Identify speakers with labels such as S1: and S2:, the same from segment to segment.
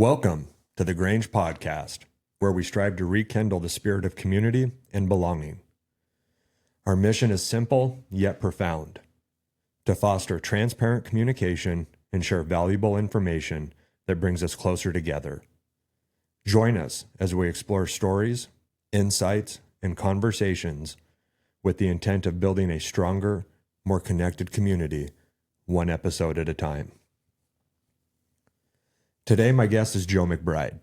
S1: Welcome to the Grange podcast, where we strive to rekindle the spirit of community and belonging. Our mission is simple yet profound: to foster transparent communication and share valuable information that brings us closer together. Join us as we explore stories, insights, and conversations with the intent of building a stronger, more connected community, one episode at a time. Today, my guest is Joe McBride.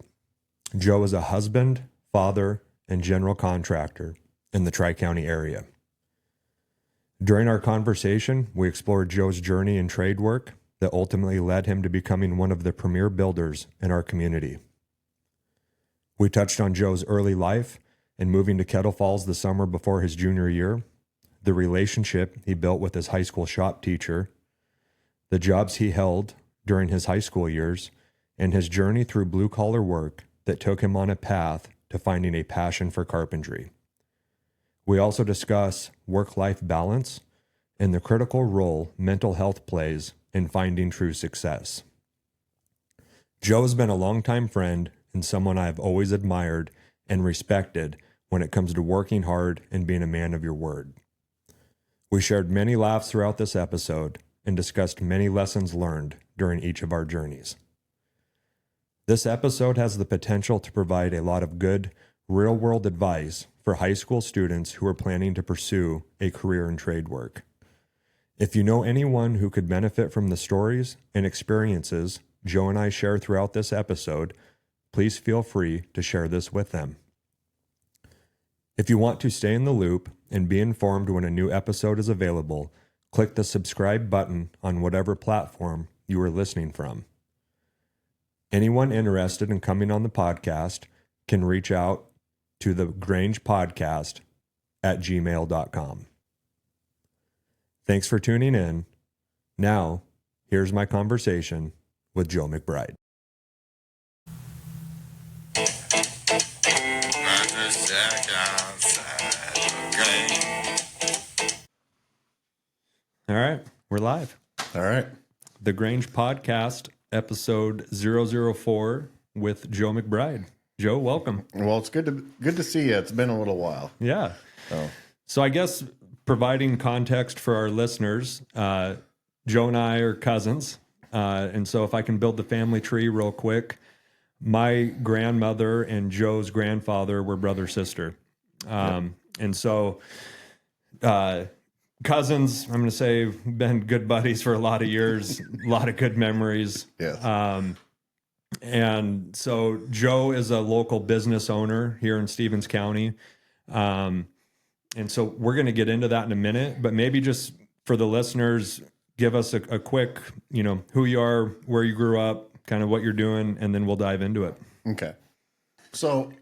S1: Joe is a husband, father, and general contractor in the Tri-County area. During our conversation, we explored Joe's journey in trade work that ultimately led him to becoming one of the premier builders in our community. We touched on Joe's early life and moving to Kettle Falls the summer before his junior year, the relationship he built with his high school shop teacher, the jobs he held during his high school years, and his journey through blue-collar work that took him on a path to finding a passion for carpentry. We also discuss work-life balance and the critical role mental health plays in finding true success. Joe has been a longtime friend and someone I have always admired and respected when it comes to working hard and being a man of your word. We shared many laughs throughout this episode and discussed many lessons learned during each of our journeys. This episode has the potential to provide a lot of good, real-world advice for high school students who are planning to pursue a career in trade work. If you know anyone who could benefit from the stories and experiences Joe and I share throughout this episode, please feel free to share this with them. If you want to stay in the loop and be informed when a new episode is available, click the subscribe button on whatever platform you are listening from. Anyone interested in coming on the podcast can reach out to the Grange podcast at gmail.com. Thanks for tuning in. Now, here's my conversation with Joe McBride. All right, we're live.
S2: All right.
S1: The Grange podcast, episode 004 with Joe McBride. Joe, welcome.
S2: Well, it's good to see you. It's been a little while.
S1: Yeah. So I guess providing context for our listeners, Joe and I are cousins. And so if I can build the family tree real quick, my grandmother and Joe's grandfather were brother-sister. And so cousins, I'm going to say, been good buddies for a lot of years, a lot of good memories.
S2: Yes.
S1: And so Joe is a local business owner here in Stevens County. And so we're going to get into that in a minute, but maybe just for the listeners, give us a quick, who you are, where you grew up, kind of what you're doing, and then we'll dive into it.
S2: Okay. So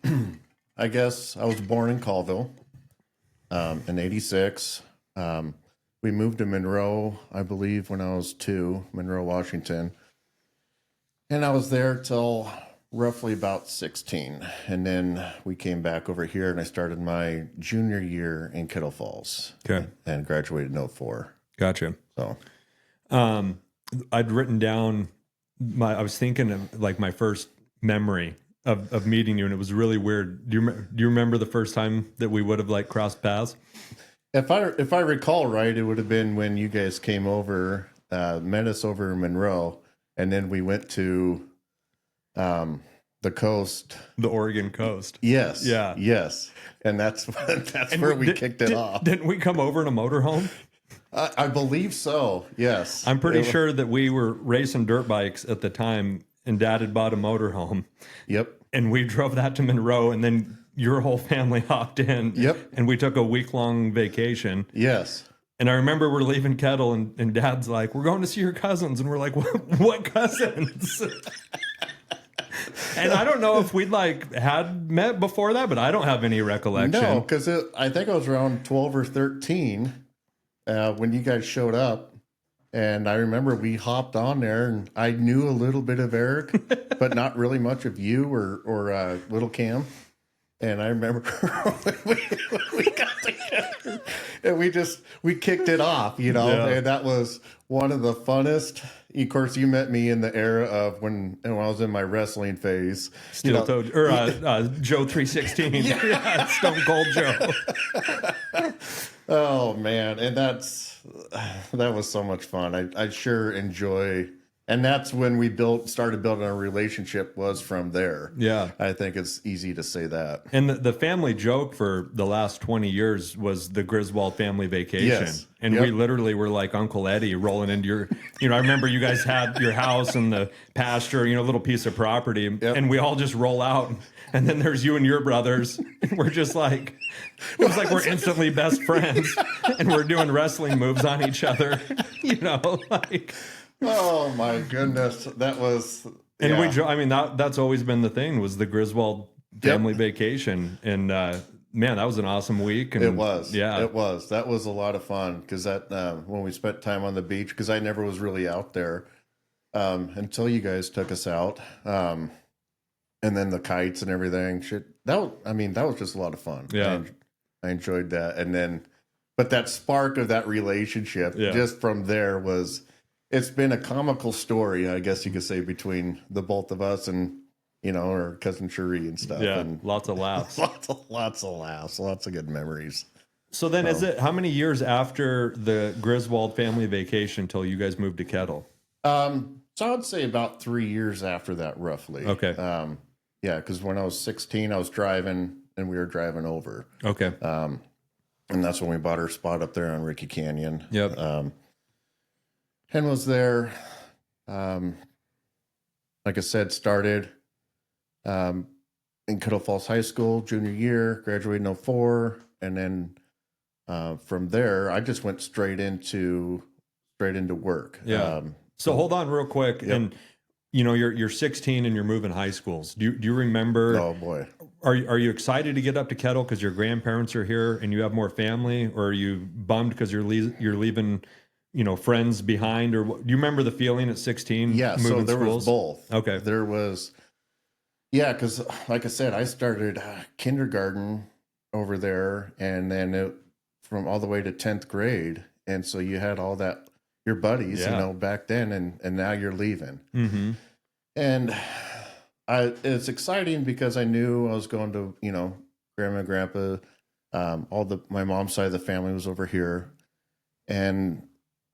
S2: I guess I was born in Colville in 86. We moved to Monroe, I believe, when I was 2, Monroe, Washington. And I was there till roughly about 16. And then we came back over here and I started my junior year in Kettle Falls.
S1: Okay.
S2: And graduated in 04.
S1: Gotcha.
S2: So
S1: I'd written down I was thinking of like my first memory of meeting you, and it was really weird. Do you remember the first time that we would have like crossed paths?
S2: If I recall right, it would have been when you guys came over, met us over in Monroe, and then we went to the coast,
S1: the Oregon coast.
S2: Yes.
S1: Yeah.
S2: Yes. And that's where we kicked it off.
S1: Didn't we come over in a motorhome?
S2: I believe so. Yes.
S1: I'm pretty sure that we were racing dirt bikes at the time, and Dad had bought a motorhome.
S2: Yep.
S1: And we drove that to Monroe, and then your whole family hopped in.
S2: Yep.
S1: And we took a week-long vacation.
S2: Yes.
S1: And I remember we're leaving Kettle, and Dad's like, "We're going to see your cousins." And we're like, what cousins? And I don't know if we'd had met before that, but I don't have any recollection.
S2: No, because I think I was around 12 or 13 when you guys showed up. And I remember we hopped on there, and I knew a little bit of Eric, but not really much of you or little Cam. And I remember when we got together. And we kicked it off, and that was one of the funnest. Of course, you met me in the era of when I was in my wrestling phase.
S1: Joe 316. Yeah, Stone Cold Joe.
S2: Oh man, and that was so much fun. I sure enjoy, and that's when we started building our relationship, was from there.
S1: Yeah,
S2: I think it's easy to say that.
S1: And the family joke for the last 20 years was the Griswold family vacation.
S2: Yes.
S1: And we literally were like Uncle Eddie rolling into your, I remember you guys had your house and the pasture, a little piece of property, and we all just roll out. And then there's you and your brothers. And we're just like, it was like we're instantly best friends. And we're doing wrestling moves on each other, like.
S2: Oh my goodness. That was.
S1: And that's always been the thing, was the Griswold family vacation. And man, that was an awesome week. And
S2: it was.
S1: Yeah.
S2: It was. That was a lot of fun, because when we spent time on the beach, because I never was really out there until you guys took us out. And then the kites and everything. That was just a lot of fun.
S1: Yeah.
S2: I enjoyed that. And then, but that spark of that relationship just from there it's been a comical story, I guess you could say, between the both of us and, our cousin Cherie and stuff.
S1: Yeah.
S2: And
S1: lots of laughs.
S2: lots of laughs, lots of good memories.
S1: So then how many years after the Griswold family vacation till you guys moved to Kettle?
S2: So I would say about 3 years after that, roughly.
S1: Okay.
S2: Yeah, because when I was 16, I was driving, and we were driving over.
S1: Okay.
S2: And that's when we bought our spot up there on Ricky Canyon.
S1: Yep.
S2: And was there, like I said, started in Kettle Falls High School, junior year, graduated in 04. And then from there, I just went straight into work.
S1: Yeah. So hold on real quick.
S2: Yep.
S1: And you're 16 and you're moving high schools. Do you remember?
S2: Oh boy.
S1: Are you excited to get up to Kettle because your grandparents are here and you have more family, or are you bummed because you're leaving, friends behind? Or do you remember the feeling at 16?
S2: Yeah. So there was both.
S1: Okay.
S2: There was, because like I said, I started kindergarten over there, and then from all the way to 10th grade, and so you had all that. Your buddies, back then, and now you're leaving.
S1: Mm-hmm.
S2: And it's exciting because I knew I was going to, grandma and grandpa, my mom's side of the family was over here.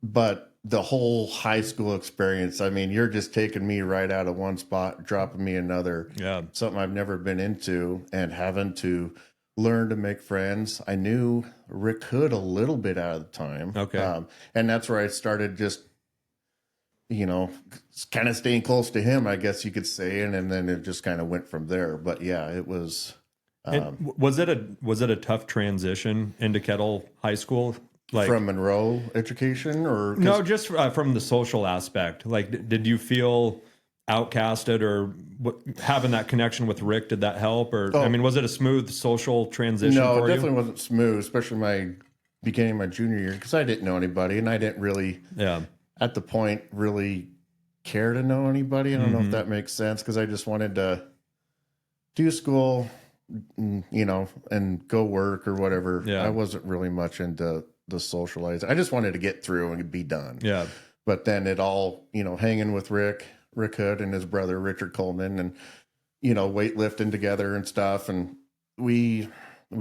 S2: But the whole high school experience, you're just taking me right out of one spot, dropping me another.
S1: Yeah.
S2: Something I've never been into, and having to learn to make friends. I knew Rick Hood a little bit out of the time.
S1: Okay.
S2: And that's where I started just, kind of staying close to him, I guess you could say. And then it just kind of went from there. But yeah, it was.
S1: Was it a tough transition into Kettle High School? Like
S2: from Monroe education, or?
S1: No, just from the social aspect. Like, did you feel outcasted, or having that connection with Rick, did that help? Or was it a smooth social transition
S2: no,
S1: for you?
S2: No, it definitely wasn't smooth, especially beginning my junior year, because I didn't know anybody, and I didn't really at the point really care to know anybody. I don't know if that makes sense, because I just wanted to do school, and go work or whatever. I wasn't really much into the socializing. I just wanted to get through and be done.
S1: Yeah.
S2: But then it all, hanging with Rick Hood and his brother Richard Coleman, and weightlifting together and stuff, and we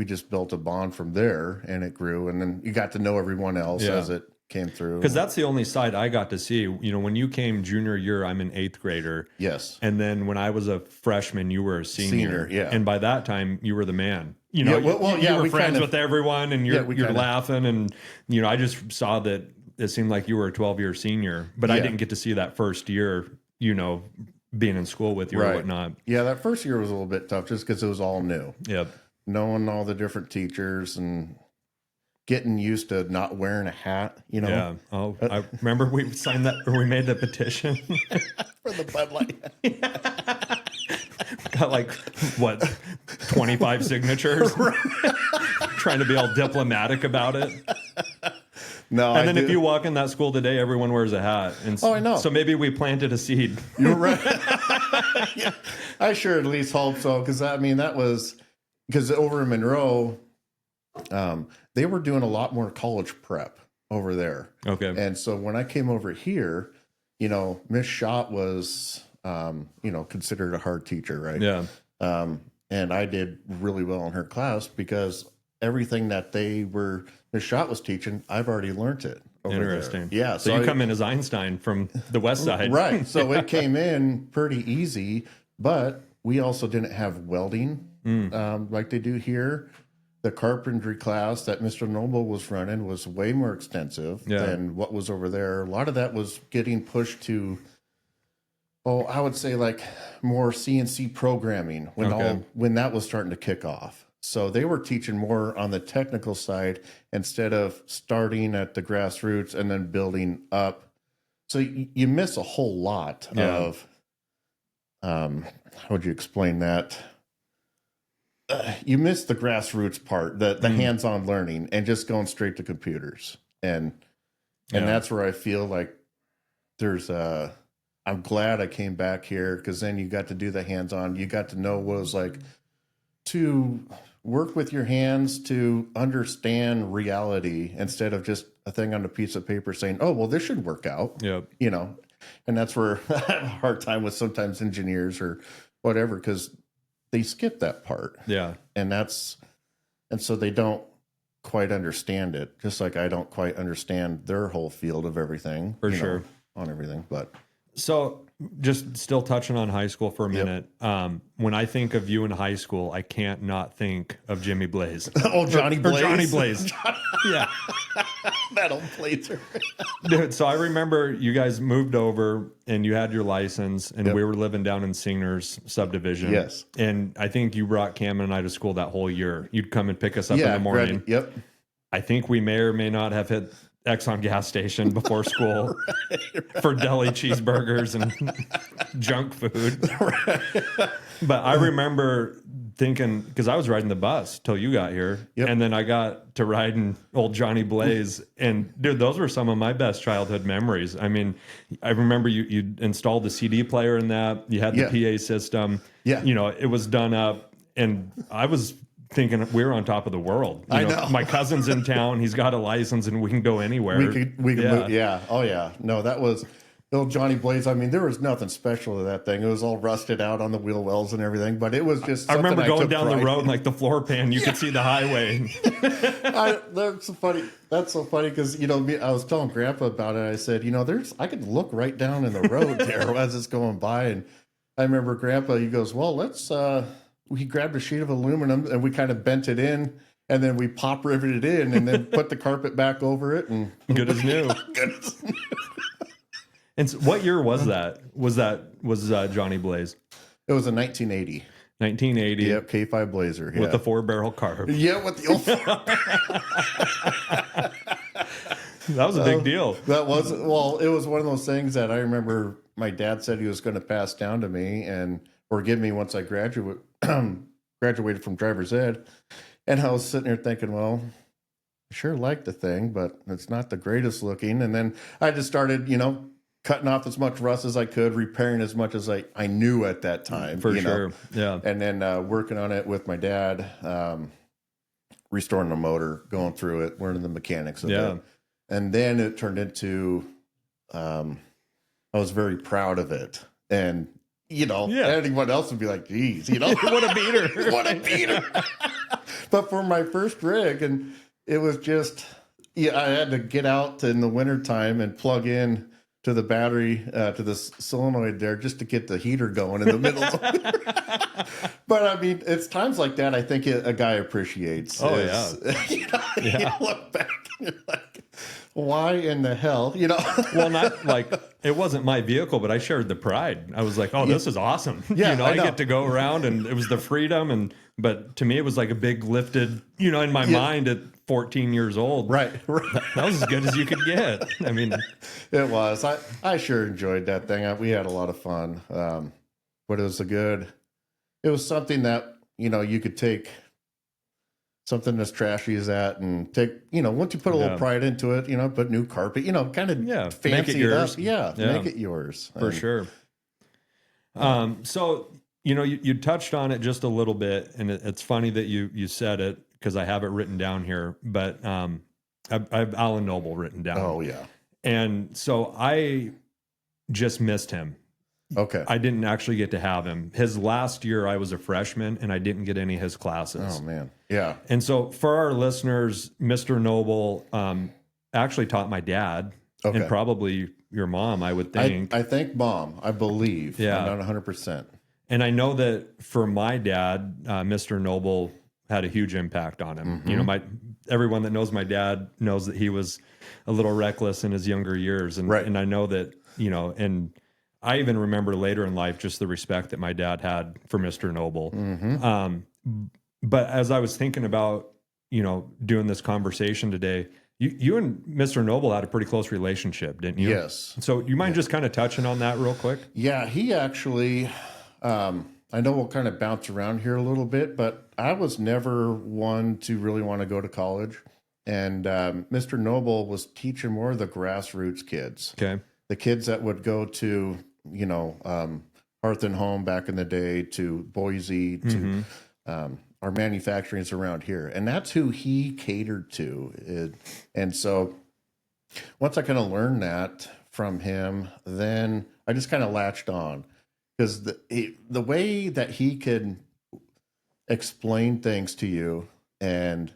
S2: just built a bond from there, and it grew, and then you got to know everyone else as it came through.
S1: Because that's the only side I got to see. When you came junior year, I'm an 8th grader.
S2: Yes.
S1: And then when I was a freshman, you were a senior.
S2: Yeah.
S1: And by that time, you were the man. You were friends with everyone, and you're laughing, and I just saw that it seemed like you were a 12-year senior, but I didn't get to see that first year, being in school with you or whatnot.
S2: Yeah, that first year was a little bit tough just because it was all new.
S1: Yep.
S2: Knowing all the different teachers and getting used to not wearing a hat,
S1: Yeah. Oh, I remember we signed that, or we made the petition
S2: for the Bud Light.
S1: Got 25 signatures, trying to be all diplomatic about it.
S2: No,
S1: and then if you walk in that school today, everyone wears a hat. And
S2: I know.
S1: So maybe we planted a seed.
S2: You're right. Yeah, I sure at least hope so, because that was because over in Monroe, They were doing a lot more college prep over there.
S1: Okay.
S2: And so when I came over here, Miss Schott was, considered a hard teacher, right?
S1: Yeah.
S2: And I did really well in her class because everything that Miss Schott was teaching, I've already learned it.
S1: Interesting.
S2: There. Yeah.
S1: So you come in as Einstein from the west side.
S2: Right. So it came in pretty easy, but we also didn't have welding like they do here. The carpentry class that Mr. Noble was running was way more extensive than what was over there. A lot of that was getting pushed to, I would say like more CNC programming when that was starting to kick off. So they were teaching more on the technical side instead of starting at the grassroots and then building up. So you miss a whole lot of, how would you explain that? You miss the grassroots part, the hands-on learning, and just going straight to computers. And that's where I feel like I'm glad I came back here, because then you got to do the hands-on. You got to know what it was like to work with your hands, to understand reality instead of just a thing on a piece of paper saying, oh, well, this should work out.
S1: Yep.
S2: And that's where I have a hard time with sometimes engineers or whatever, because they skip that part.
S1: Yeah.
S2: And so they don't quite understand it, just like I don't quite understand their whole field of everything.
S1: For sure.
S2: On everything. But
S1: so just still touching on high school for a minute. When I think of you in high school, I can't not think of Jimmy Blaze.
S2: Oh, Johnny Blaze.
S1: Johnny Blaze. Yeah.
S2: That old Blazer.
S1: Dude, so I remember you guys moved over and you had your license, and we were living down in Singer's subdivision.
S2: Yes.
S1: And I think you brought Cameron and I to school that whole year. You'd come and pick us up in the morning.
S2: Yep.
S1: I think we may or may not have hit Exxon gas station before school for deli cheeseburgers and junk food. But I remember thinking, because I was riding the bus till you got here, and then I got to riding old Johnny Blaze, and dude, those were some of my best childhood memories. I mean, I remember you installed the CD player in that, you had the PA system, it was done up, and I was thinking we're on top of the world. I know. My cousin's in town, he's got a license, and we can go anywhere.
S2: We could move. Yeah. Oh yeah. No, that was old Johnny Blaze. I mean, there was nothing special to that thing. It was all rusted out on the wheel wells and everything, but it was just,
S1: I remember going down the road and like the floor pan, you could see the highway. That's so funny because, I was telling Grandpa about it. I said, I could look right down in the road there as it's going by. And I remember Grandpa, he goes, well, he grabbed a sheet of aluminum and we kind of bent it in, and then we pop riveted it in and then put the carpet back over it, and good as new. And so what year was that? Was Johnny Blaze?
S2: It was a 1980.
S1: 1980.
S2: Yep, K5 Blazer. Yeah.
S1: With the 4-barrel carb.
S2: Yeah, with the old
S1: That was a big deal.
S2: It was one of those things that I remember my dad said he was going to pass down to me or give me once I graduated from driver's ed. And I was sitting there thinking, well, I sure like the thing, but it's not the greatest looking. And then I just started, cutting off as much rust as I could, repairing as much as I knew at that time.
S1: For sure. Yeah.
S2: And then working on it with my dad, restoring the motor, going through it, learning the mechanics of it. And then it turned into, I was very proud of it. And, anyone else would be like, geez,
S1: what a beater.
S2: What a beater. But for my first rig, and it was just, I had to get out in the wintertime and plug in to the battery, to the solenoid there, just to get the heater going in the middle. But I mean, it's times like that I think a guy appreciates.
S1: Oh,
S2: you look back and you're like, why in the hell?
S1: Well, not like it wasn't my vehicle, but I shared the pride. I was like, oh, this is awesome.
S2: Yeah,
S1: I get to go around, and it was the freedom. But to me, it was like a big lifted, in my mind at 14 years old.
S2: Right.
S1: That was as good as you could get. I mean,
S2: it was. I sure enjoyed that thing. We had a lot of fun. But it was something that, you could take something as trashy as that and take, once you put a little pride into it, put new carpet, kind of fancy
S1: make it yours.
S2: Up. Yeah, make it yours.
S1: For sure. So, you touched on it just a little bit, and it's funny that you said it, because I have it written down here, but I have Alan Noble written down.
S2: Oh yeah.
S1: And so I just missed him.
S2: Okay.
S1: I didn't actually get to have him. His last year, I was a freshman, and I didn't get any of his classes.
S2: Oh man. Yeah.
S1: And so for our listeners, Mr. Noble actually taught my dad
S2: Okay.
S1: and probably your mom, I would think.
S2: I think mom, I believe.
S1: Yeah.
S2: I'm not 100%.
S1: And I know that for my dad, Mr. Noble had a huge impact on him.
S2: Mm-hmm.
S1: You know, everyone that knows my dad knows that he was a little reckless in his younger years. And,
S2: Right.
S1: and I know that, you know, and I even remember later in life just the respect that my dad had for Mr. Noble.
S2: Mm-hmm.
S1: But as I was thinking about, you know, doing this conversation today, you and Mr. Noble had a pretty close relationship, didn't you?
S2: Yes.
S1: So you mind just kind of touching on that real quick?
S2: Yeah, he actually, I know we'll kind of bounce around here a little bit, but I was never one to really want to go to college. And Mr. Noble was teaching more of the grassroots kids.
S1: Okay.
S2: The kids that would go to, you know, Hearth and Home back in the day, to Boise, to our manufacturings around here. And that's who he catered to. And so once I kind of learned that from him, then I just kind of latched on, because the way that he could explain things to you, and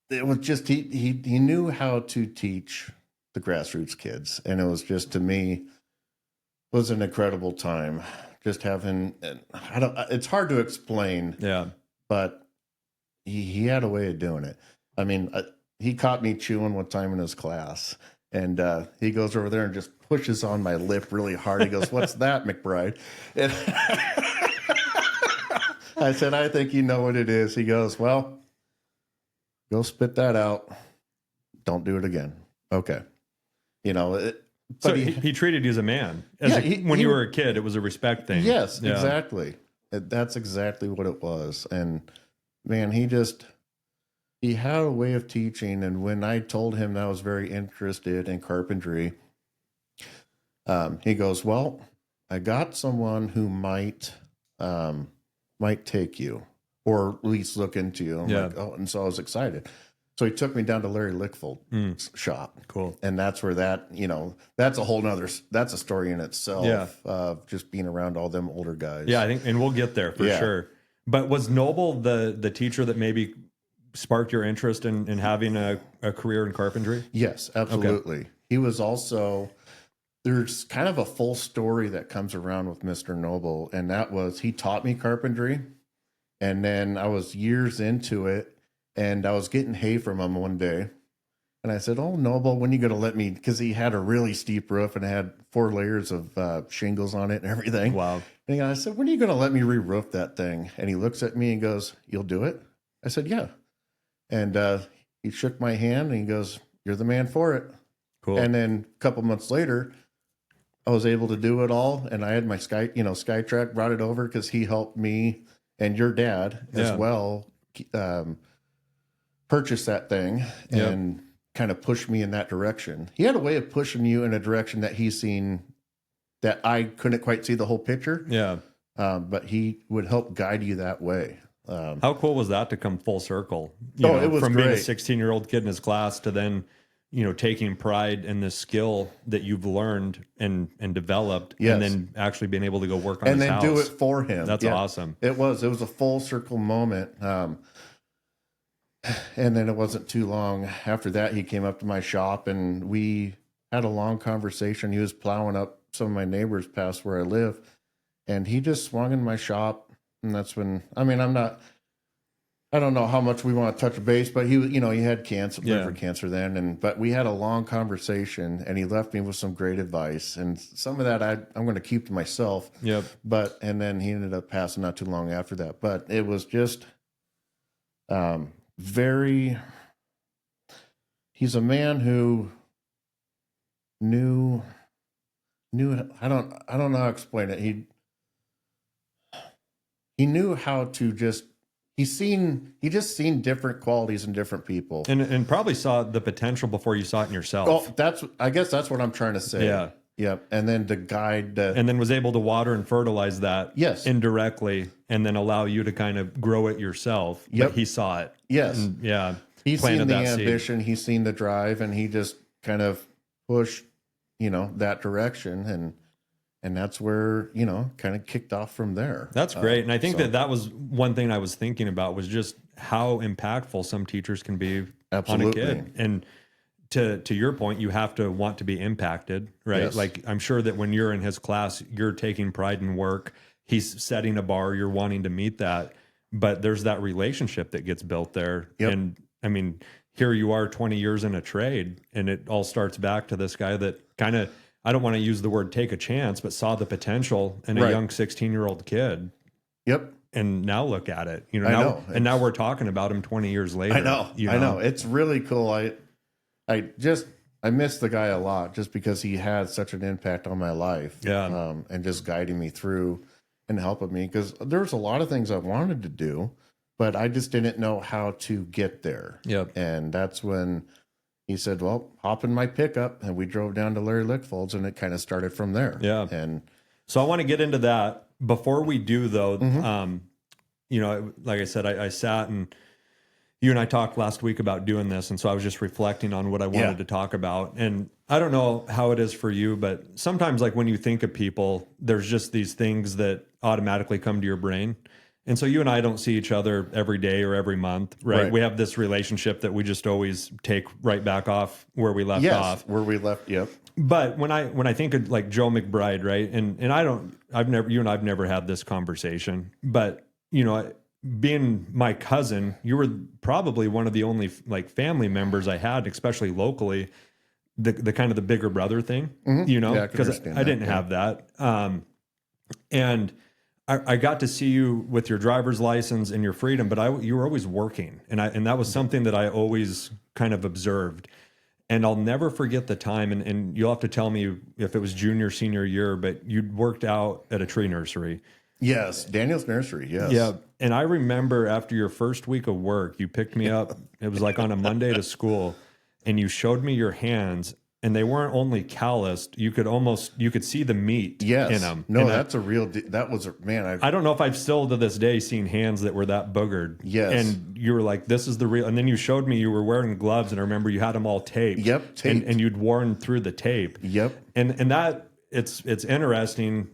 S2: it was just, he knew how to teach the grassroots kids. And it was just, to me, was an incredible time just having, it's hard to explain.
S1: Yeah.
S2: But he had a way of doing it. I mean, he caught me chewing one time in his class, and he goes over there and just pushes on my lip really hard. He goes, "What's that, McBride?" And I said, "I think you know what it is." He goes, "Well, go spit that out. Don't do it again." Okay. You know,
S1: So he treated you as a man. When you were a kid, it was a respect thing.
S2: Yes,
S1: Yeah.
S2: exactly. That's exactly what it was. And man, he had a way of teaching. And when I told him that I was very interested in carpentry, he goes, "Well, I got someone who might take you, or at least look into you." I'm like, oh, and so I was excited. So he took me down to Larry Lickfold's shop.
S1: Cool.
S2: And that's where that's a whole nother, that's a story in itself, of just being around all them older guys.
S1: Yeah, I think, and we'll get there for sure. But was Noble the teacher that maybe sparked your interest in having a career in carpentry?
S2: Yes, absolutely. Okay. He was also, there's kind of a full story that comes around with Mr. Noble. And that was, he taught me carpentry. And then I was years into it, and I was getting hay from him one day. And I said, "Oh, Noble, when are you going to let me?" Because he had a really steep roof and it had 4 layers of shingles on it and everything.
S1: Wow.
S2: And I said, "When are you going to let me re-roof that thing?" And he looks at me and goes, "You'll do it?" I said, "Yeah." And he shook my hand and he goes, "You're the man for it."
S1: Cool.
S2: And then a couple months later, I was able to do it all. And I had my SkyTrack, brought it over because he helped me and your dad as well purchase that thing and kind of push me in that direction. He had a way of pushing you in a direction that he's seen that I couldn't quite see the whole picture.
S1: Yeah.
S2: But he would help guide you that way.
S1: How cool was that to come full circle?
S2: It was
S1: from
S2: great.
S1: Being a 16-year-old kid in his class to then, taking pride in this skill that you've learned and developed, and then actually being able to go work on his house.
S2: And then do it for him.
S1: That's awesome.
S2: It was a full circle moment. And then it wasn't too long after that, he came up to my shop and we had a long conversation. He was plowing up some of my neighbors past where I live, and he just swung in my shop. And that's when, I don't know how much we want to touch base, but he had cancer, liver cancer then. But we had a long conversation and he left me with some great advice, and some of that I'm going to keep to myself.
S1: Yep.
S2: And then he ended up passing not too long after that, but it was just, he's a man who knew, I don't know how to explain it. He knew how to just, he just seen different qualities in different people.
S1: And probably saw the potential before you saw it in yourself.
S2: Oh, I guess that's what I'm trying to say.
S1: Yeah.
S2: Yep. And then to guide the,
S1: and then was able to water and fertilize that
S2: yes.
S1: indirectly, and then allow you to kind of grow it yourself.
S2: Yep.
S1: But he saw it.
S2: Yes.
S1: And, yeah.
S2: He's
S1: planted
S2: seen the
S1: that seed.
S2: ambition, he's seen the drive, and he just kind of pushed, that direction. And that's where, kind of kicked off from there.
S1: That's great. And I think that was one thing I was thinking about, was just how impactful some teachers can be
S2: Absolutely.
S1: on a kid. And to your point, you have to want to be impacted, right?
S2: Yes.
S1: Like, I'm sure that when you're in his class, you're taking pride in work. He's setting a bar, you're wanting to meet that. But there's that relationship that gets built there.
S2: Yep.
S1: And I mean, here you are 20 years in a trade, and it all starts back to this guy that kind of, I don't want to use the word take a chance, but saw the potential in a
S2: Right.
S1: young 16-year-old kid.
S2: Yep.
S1: And now look at it,
S2: I know.
S1: and now we're talking about him 20 years later.
S2: I know. It's really cool. I miss the guy a lot, just because he had such an impact on my life.
S1: Yeah.
S2: And just guiding me through and helping me, because there's a lot of things I wanted to do, but I just didn't know how to get there.
S1: Yep.
S2: And that's when he said, well, hop in my pickup, and we drove down to Larry Lickfold's, and it kind of started from there.
S1: Yeah.
S2: And
S1: So I want to get into that. Before we do, though,
S2: Mm-hmm.
S1: like I said, I sat and you and I talked last week about doing this, and so I was just reflecting on what I wanted to talk about. And I don't know how it is for you, but sometimes, like, when you think of people, there's just these things that automatically come to your brain. And so you and I don't see each other every day or every month, right?
S2: Right.
S1: We have this relationship that we just always take right back off where we left off.
S2: where we left. Yep.
S1: But when I think of, like, Joe McBride, right? And you and I've never had this conversation, but being my cousin, you were probably one of the only, like, family members I had, especially locally, the kind of the bigger brother thing,
S2: Yeah,
S1: because I didn't have that. And I got to see you with your driver's license and your freedom, but you were always working. And that was something that I always kind of observed. And I'll never forget the time, and you'll have to tell me if it was junior, senior year, but you'd worked out at a tree nursery.
S2: Yes, Daniel's Nursery, yes.
S1: Yeah. And I remember after your first week of work, you picked me up. It was like on a Monday to school, and you showed me your hands, and they weren't only calloused. You could see the meat in them.
S2: No,
S1: And
S2: that's a real, that was, man,
S1: I don't know if I've still to this day seen hands that were that boogered.
S2: Yes.
S1: And you were like, this is the real, and then you showed me you were wearing gloves, and I remember you had them all taped.
S2: Yep, taped.
S1: And you'd worn through the tape.
S2: Yep.
S1: And that, it's interesting,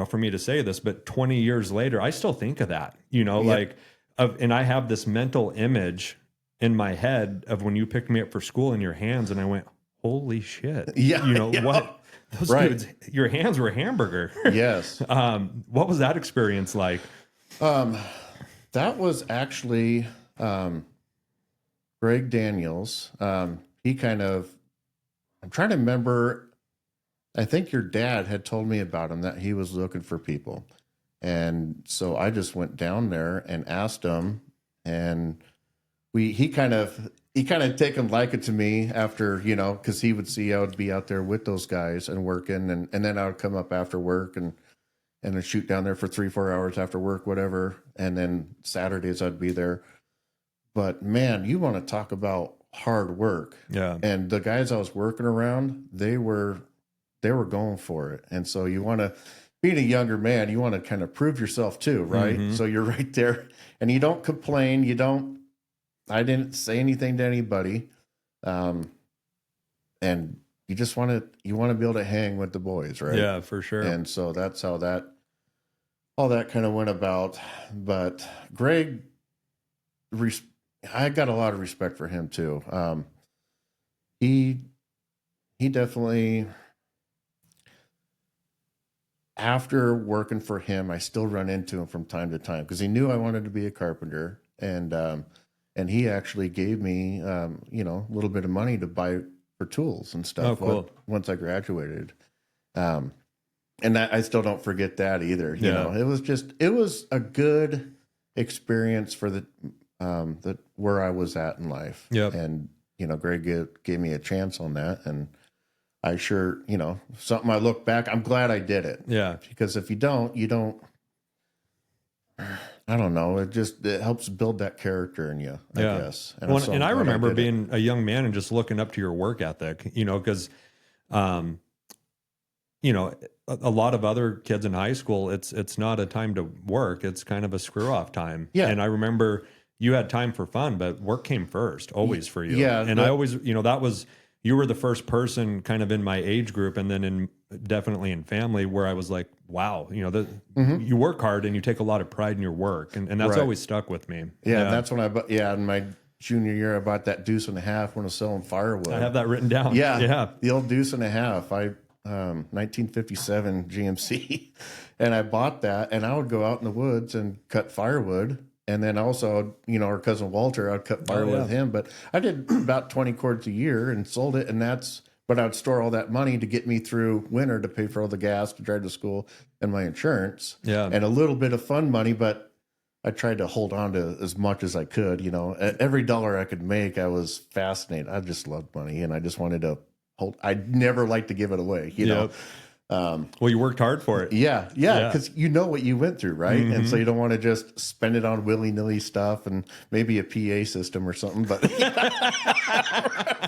S1: for me to say this, but 20 years later, I still think of that, and I have this mental image in my head of when you picked me up for school in your hands, and I went, holy shit.
S2: Yeah.
S1: What? Those dudes, your hands were hamburger.
S2: Yes.
S1: What was that experience like?
S2: That was actually Greg Daniels. He kind of, I'm trying to remember, I think your dad had told me about him, that he was looking for people. And so I just went down there and asked him, and he kind of taken liking to me after, because he would see I would be out there with those guys and working, and then I would come up after work and then shoot down there for 3-4 hours after work, whatever. And then Saturdays I'd be there. But man, you want to talk about hard work.
S1: Yeah.
S2: And the guys I was working around, they were going for it. And so you want to, being a younger man, you want to kind of prove yourself too, right?
S1: Mm-hmm.
S2: So you're right there, and you don't complain. I didn't say anything to anybody. And you just want to be able to hang with the boys, right?
S1: Yeah, for sure.
S2: And so that's how all that kind of went about. But Greg, I got a lot of respect for him too. He definitely, after working for him, I still run into him from time to time, because he knew I wanted to be a carpenter, and he actually gave me, a little bit of money to buy for tools and stuff.
S1: Oh, cool.
S2: Once I graduated. And I still don't forget that either. It was a good experience for the where I was at in life.
S1: Yep.
S2: And, Greg gave me a chance on that. And I sure, something I look back, I'm glad I did it.
S1: Yeah.
S2: Because if you don't, I don't know. It helps build that character in you, I guess. And,
S1: well, and I remember being a young man and just looking up to your work ethic, because you know, a lot of other kids in high school, it's not a time to work. It's kind of a screw off time.
S2: Yeah.
S1: And I remember you had time for fun, but work came first, always for you.
S2: Yeah,
S1: And I always, you know, that was, you were the first person kind of in my age group, and then definitely in family, where I was like, wow, you know, you work hard and you take a lot of pride in your work. And that's
S2: Right.
S1: always stuck with me.
S2: Yeah, and that's when in my junior year, I bought that deuce and a half when I was selling firewood.
S1: I have that written down.
S2: Yeah. The old deuce and a half. 1957 GMC. And I bought that, and I would go out in the woods and cut firewood. And then also, you know, our cousin Walter, I'd cut firewood with him. But I did about 20 cords a year and sold it. And but I'd store all that money to get me through winter to pay for all the gas to drive to school and my insurance.
S1: Yeah.
S2: And a little bit of fun money, but I tried to hold on to as much as I could. You know, every dollar I could make, I was fascinated. I just loved money, and I just wanted to I'd never like to give it away, you know.
S1: Well, you worked hard for it.
S2: Yeah, because you know what you went through, right? And so you don't want to just spend it on willy-nilly stuff and maybe a PA system or something, but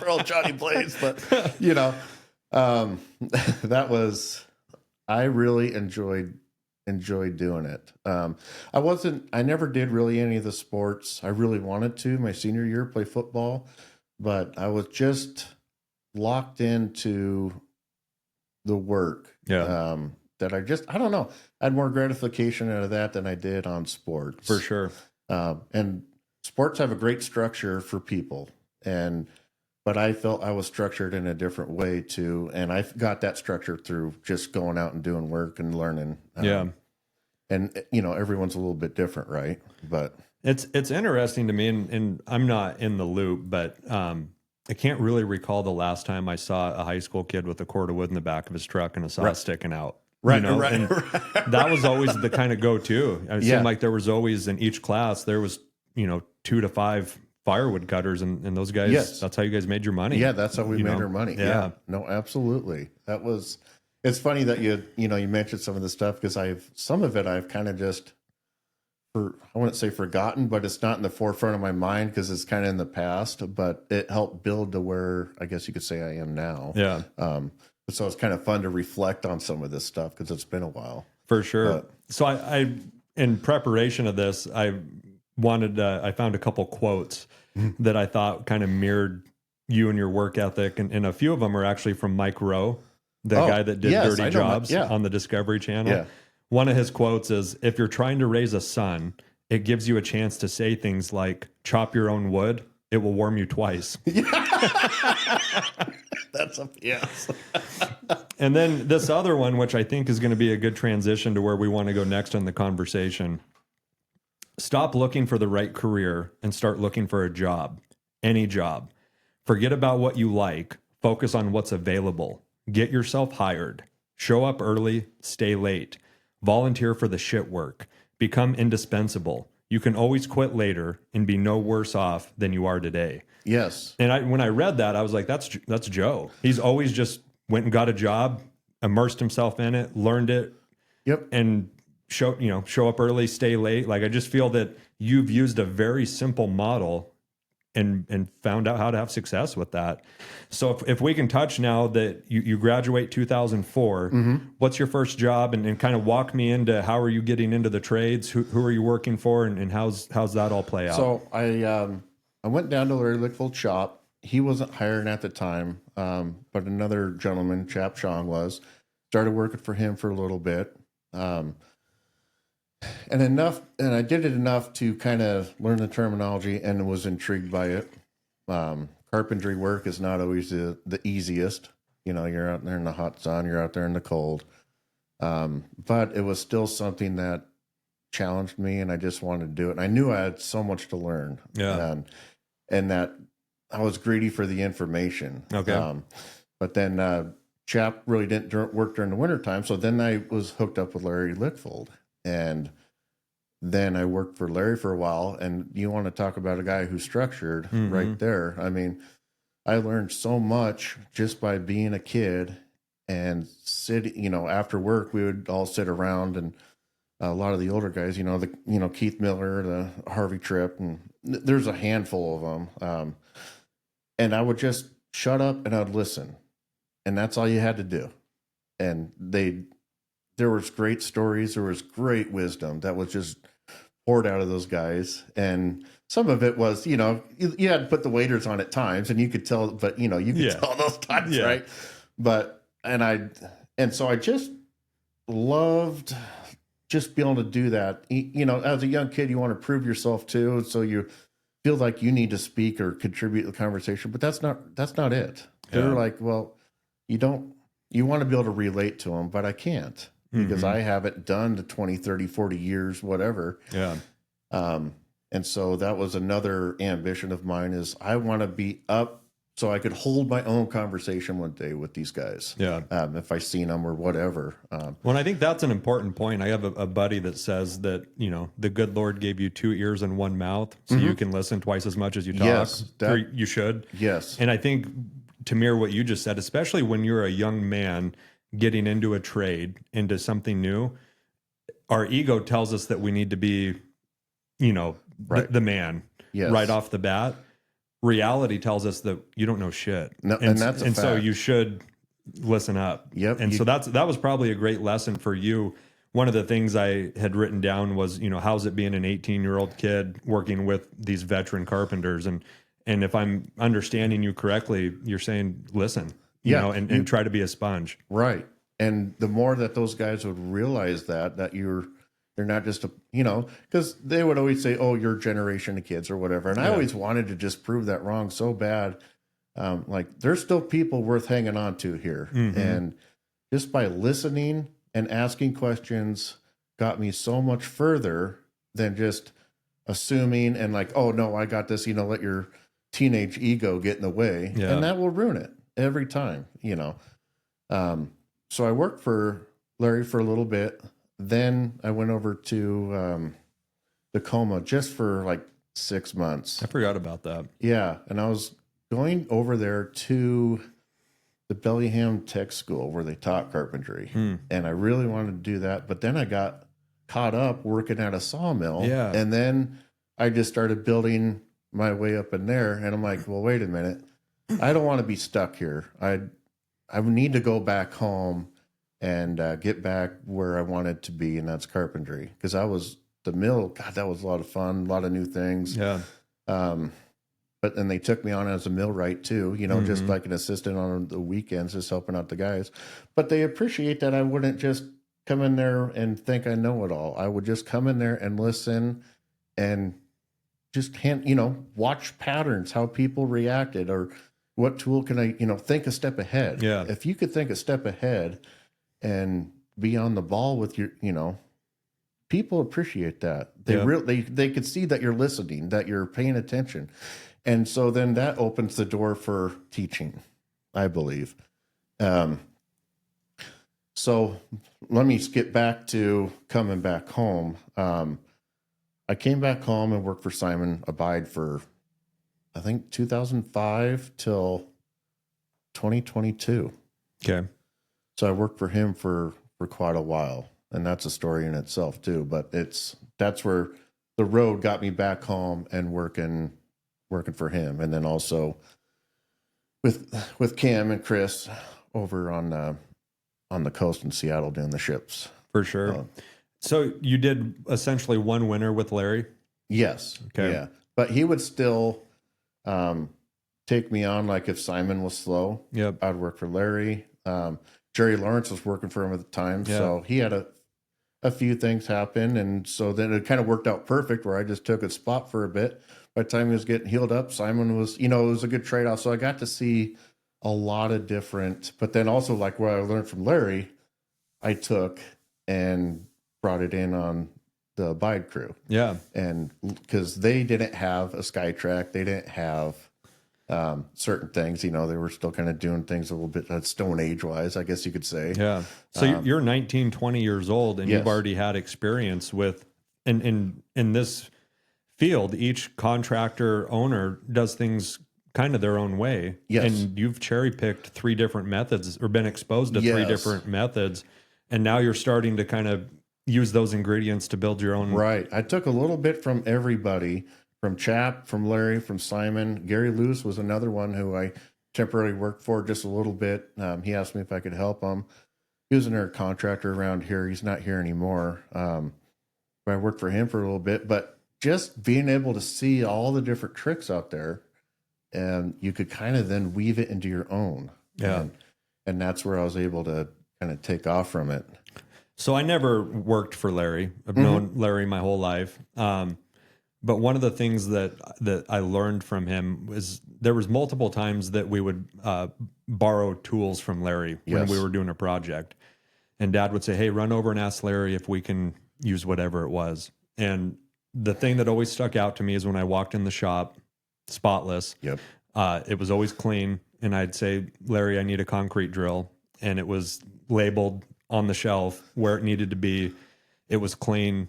S2: for old Johnny Blaze. But, you know, I really enjoyed doing it. I never did really any of the sports. I really wanted to my senior year play football, but I was just locked into the work. That I don't know. I had more gratification out of that than I did on sports.
S1: For sure.
S2: And sports have a great structure for people. But I felt I was structured in a different way too. And I got that structure through just going out and doing work and learning. And, you know, everyone's a little bit different, right? But
S1: it's interesting to me, and I'm not in the loop, but I can't really recall the last time I saw a high school kid with a cord of wood in the back of his truck and a saw sticking out.
S2: Right,
S1: you know?
S2: right,
S1: and that was always the kind of go-to. It seemed like there was always, in each class, there was, you know, 2 to 5 firewood cutters, and those guys, that's how you guys made your money.
S2: Yeah, that's how we made our money. Yeah. No, absolutely. It's funny that you mentioned some of this stuff, because some of it I've kind of just, I wouldn't say forgotten, but it's not in the forefront of my mind because it's kind of in the past, but it helped build to where I guess you could say I am now. Yeah. So it's kind of fun to reflect on some of this stuff because it's been a while.
S1: For sure. So I in preparation of this, I found a couple quotes that I thought kind of mirrored you and your work ethic. And a few of them are actually from Mike Rowe, the guy that did Dirty Jobs on the Discovery Channel. Yeah. One of his quotes is, if you're trying to raise a son, it gives you a chance to say things like, chop your own wood, it will warm you twice.
S2: Yes.
S1: And then this other one, which I think is going to be a good transition to where we want to go next in the conversation. Stop looking for the right career and start looking for a job, any job. Forget about what you like. Focus on what's available. Get yourself hired. Show up early, stay late. Volunteer for the shit work. Become indispensable. You can always quit later and be no worse off than you are today.
S2: Yes.
S1: And when I read that, I was like, that's Joe. He's always just went and got a job, immersed himself in it, learned it.
S2: Yep.
S1: And show up early, stay late. Like, I just feel that you've used a very simple model and found out how to have success with that. So if we can touch now that you graduate 2004, what's your first job, and kind of walk me into how are you getting into the trades? Who are you working for, and how's that all play out?
S2: So I went down to Larry Lickfold's shop. He wasn't hiring at the time, but another gentleman, Chap Chong, started working for him for a little bit. And I did it enough to kind of learn the terminology and was intrigued by it. Carpentry work is not always the easiest. You know, you're out there in the hot sun, you're out there in the cold. But it was still something that challenged me, and I just wanted to do it. And I knew I had so much to learn. Yeah. And that I was greedy for the information. Okay. But then Chap really didn't work during the wintertime. So then I was hooked up with Larry Lickfold. And then I worked for Larry for a while, and you want to talk about a guy who's structured right there. I mean, I learned so much just by being a kid and after work, we would all sit around, and a lot of the older guys, Keith Miller, the Harvey Tripp, and there's a handful of them. And I would just shut up and I'd listen. And that's all you had to do. and there was great stories. There was great wisdom that was just poured out of those guys. And some of it was, you had to put the waiters on at times, and you could tell, but you could tell those times, right? But, and so I just loved just being able to do that. As a young kid, you want to prove yourself too. So you feel like you need to speak or contribute to the conversation, but that's not it. They're like, well, you want to be able to relate to them, but I can't because I haven't done the 20, 30, 40 years, whatever.
S1: Yeah.
S2: And so that was another ambition of mine is I want to be up so I could hold my own conversation one day with these guys.
S1: Yeah.
S2: If I seen them or whatever.
S1: Well, and I think that's an important point. I have a buddy that says that, the good Lord gave you 2 ears and 1 mouth, so you can listen twice as much as you talk.
S2: Yes,
S1: or you should.
S2: Yes.
S1: And I think to mirror what you just said, especially when you're a young man getting into a trade, into something new, our ego tells us that we need to be,
S2: Right.
S1: the man right off the bat. Reality tells us that you don't know shit.
S2: No, and that's a fact.
S1: So you should listen up.
S2: Yep.
S1: And so that was probably a great lesson for you. One of the things I had written down was, how's it being an 18-year-old kid working with these veteran carpenters? And if I'm understanding you correctly, you're saying, listen, and try to be a sponge.
S2: Right. And the more that those guys would realize that they're not just because they would always say, oh, your generation of kids or whatever. And I always wanted to just prove that wrong so bad. Like there's still people worth hanging on to here. And just by listening and asking questions got me so much further than just assuming and like, oh no, I got this, let your teenage ego get in the way.
S1: Yeah.
S2: And that will ruin it every time, So I worked for Larry for a little bit. Then I went over to Tacoma just for like 6 months.
S1: I forgot about that.
S2: Yeah. And I was going over there to the Bellingham Tech School where they taught carpentry. And I really wanted to do that. But then I got caught up working at a sawmill.
S1: Yeah.
S2: And then I just started building my way up in there. And I'm like, well, wait a minute. I don't want to be stuck here. I need to go back home and get back where I wanted to be, and that's carpentry. Because the mill, God, that was a lot of fun, a lot of new things.
S1: Yeah.
S2: But then they took me on as a millwright too, just like an assistant on the weekends, just helping out the guys. But they appreciate that I wouldn't just come in there and think I know it all. I would just come in there and listen and just watch patterns, how people reacted, or what tool can I, think a step ahead.
S1: Yeah.
S2: If you could think a step ahead and be on the ball with your, people appreciate that. They could see that you're listening, that you're paying attention. And so then that opens the door for teaching, I believe. So let me skip back to coming back home. I came back home and worked for Simon Abide for, I think, 2005 till 2022.
S1: Okay.
S2: So I worked for him for quite a while, and that's a story in itself too. But that's where the road got me back home and working for him, and then also with Cam and Chris over on the coast in Seattle doing the ships.
S1: For sure. So you did essentially one winter with Larry?
S2: Yes.
S1: Okay.
S2: Yeah, but he would still take me on, like if Simon was slow.
S1: Yep.
S2: I'd work for Larry. Jerry Lawrence was working for him at the time, so he had a few things happen, and so then it kind of worked out perfect where I just took a spot for a bit. By the time he was getting healed up, Simon was, it was a good trade-off. So I got to see a lot of different, but then also like what I learned from Larry, I took and brought it in on the Abide crew.
S1: Yeah.
S2: And because they didn't have a SkyTrack, they didn't have certain things, they were still kind of doing things a little bit Stone Age wise, I guess you could say.
S1: Yeah. So you're 19, 20 years old, and
S2: Yes.
S1: you've already had experience with, in this field, each contractor owner does things kind of their own way.
S2: Yes.
S1: And you've cherry picked 3 different methods, or been exposed to 3
S2: Yes.
S1: different methods. And now you're starting to kind of use those ingredients to build your own.
S2: Right. I took a little bit from everybody, from Chap, from Larry, from Simon. Gary Lewis was another one who I temporarily worked for just a little bit. He asked me if I could help him. he was another contractor around here. He's not here anymore. But I worked for him for a little bit, but just being able to see all the different tricks out there, and you could kind of then weave it into your own.
S1: Yeah.
S2: And that's where I was able to kind of take off from it.
S1: So I never worked for Larry. I've known Larry my whole life. But one of the things that I learned from him was there was multiple times that we would borrow tools from Larry when we were doing a project. And Dad would say, hey, run over and ask Larry if we can use whatever it was. And the thing that always stuck out to me is when I walked in the shop, spotless.
S2: Yep.
S1: It was always clean. And I'd say, Larry, I need a concrete drill. And it was labeled on the shelf where it needed to be. It was clean.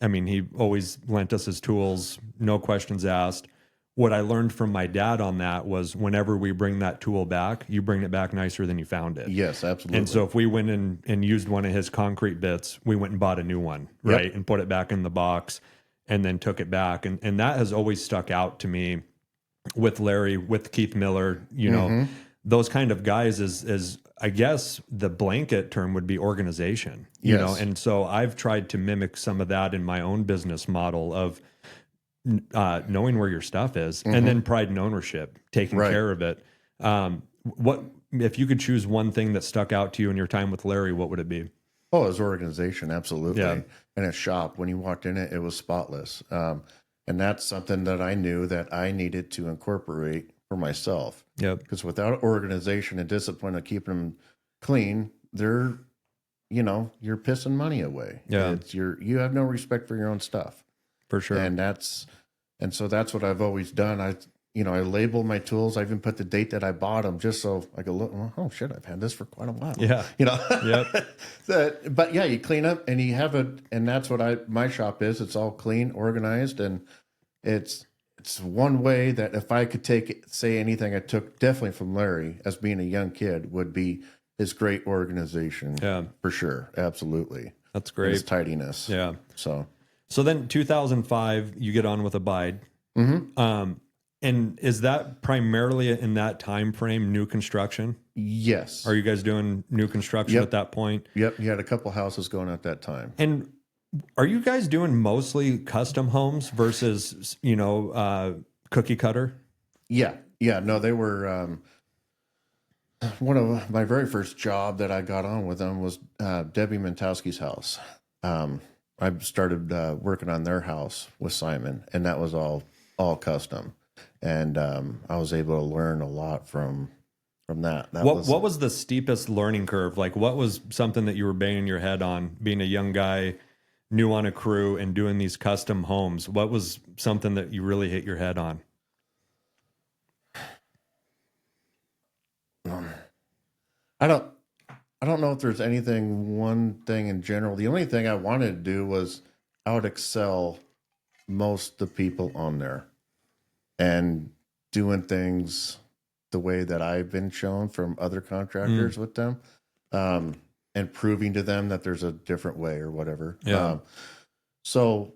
S1: I mean, he always lent us his tools, no questions asked. What I learned from my dad on that was whenever we bring that tool back, you bring it back nicer than you found it.
S2: Yes, absolutely.
S1: And so if we went in and used one of his concrete bits, we went and bought a new one, right?
S2: Yep.
S1: And put it back in the box and then took it back. And that has always stuck out to me with Larry, with Keith Miller, you know, those kind of guys is I guess the blanket term would be organization, you know? And so I've tried to mimic some of that in my own business model of knowing where your stuff is and then pride and ownership, taking care of it. What, if you could choose one thing that stuck out to you in your time with Larry, what would it be?
S2: Oh, his organization, absolutely.
S1: Yeah.
S2: And his shop, when you walked in it, it was spotless. And that's something that I knew that I needed to incorporate for myself.
S1: Yep.
S2: Because without organization and discipline of keeping them clean, they're, you know, you're pissing money away.
S1: Yeah.
S2: You have no respect for your own stuff.
S1: For sure.
S2: And so that's what I've always done. I label my tools. I even put the date that I bought them just so I could look, oh shit, I've had this for quite a while.
S1: Yeah.
S2: You know?
S1: Yep.
S2: But yeah, you clean up and you have it. And that's what my shop is. It's all clean, organized. And it's one way that if I could say anything I took definitely from Larry as being a young kid would be his great organization.
S1: Yeah.
S2: For sure. Absolutely.
S1: That's great.
S2: His tidiness.
S1: Yeah.
S2: So
S1: then 2005, you get on with Abide. And is that primarily in that time frame, new construction?
S2: Yes.
S1: Are you guys doing new construction at that point?
S2: Yep. You had a couple houses going at that time.
S1: And are you guys doing mostly custom homes versus, cookie cutter?
S2: Yeah. Yeah. No, they were, one of my very first job that I got on with them was Debbie Mentowski's house. I started working on their house with Simon, and that was all custom. And I was able to learn a lot from that.
S1: What was the steepest learning curve? Like, what was something that you were banging your head on, being a young guy, new on a crew, and doing these custom homes? What was something that you really hit your head on?
S2: I don't know if there's one thing in general. The only thing I wanted to do was I would excel most of the people on there and doing things the way that I've been shown from other contractors with them, and proving to them that there's a different way or whatever.
S1: Yeah.
S2: So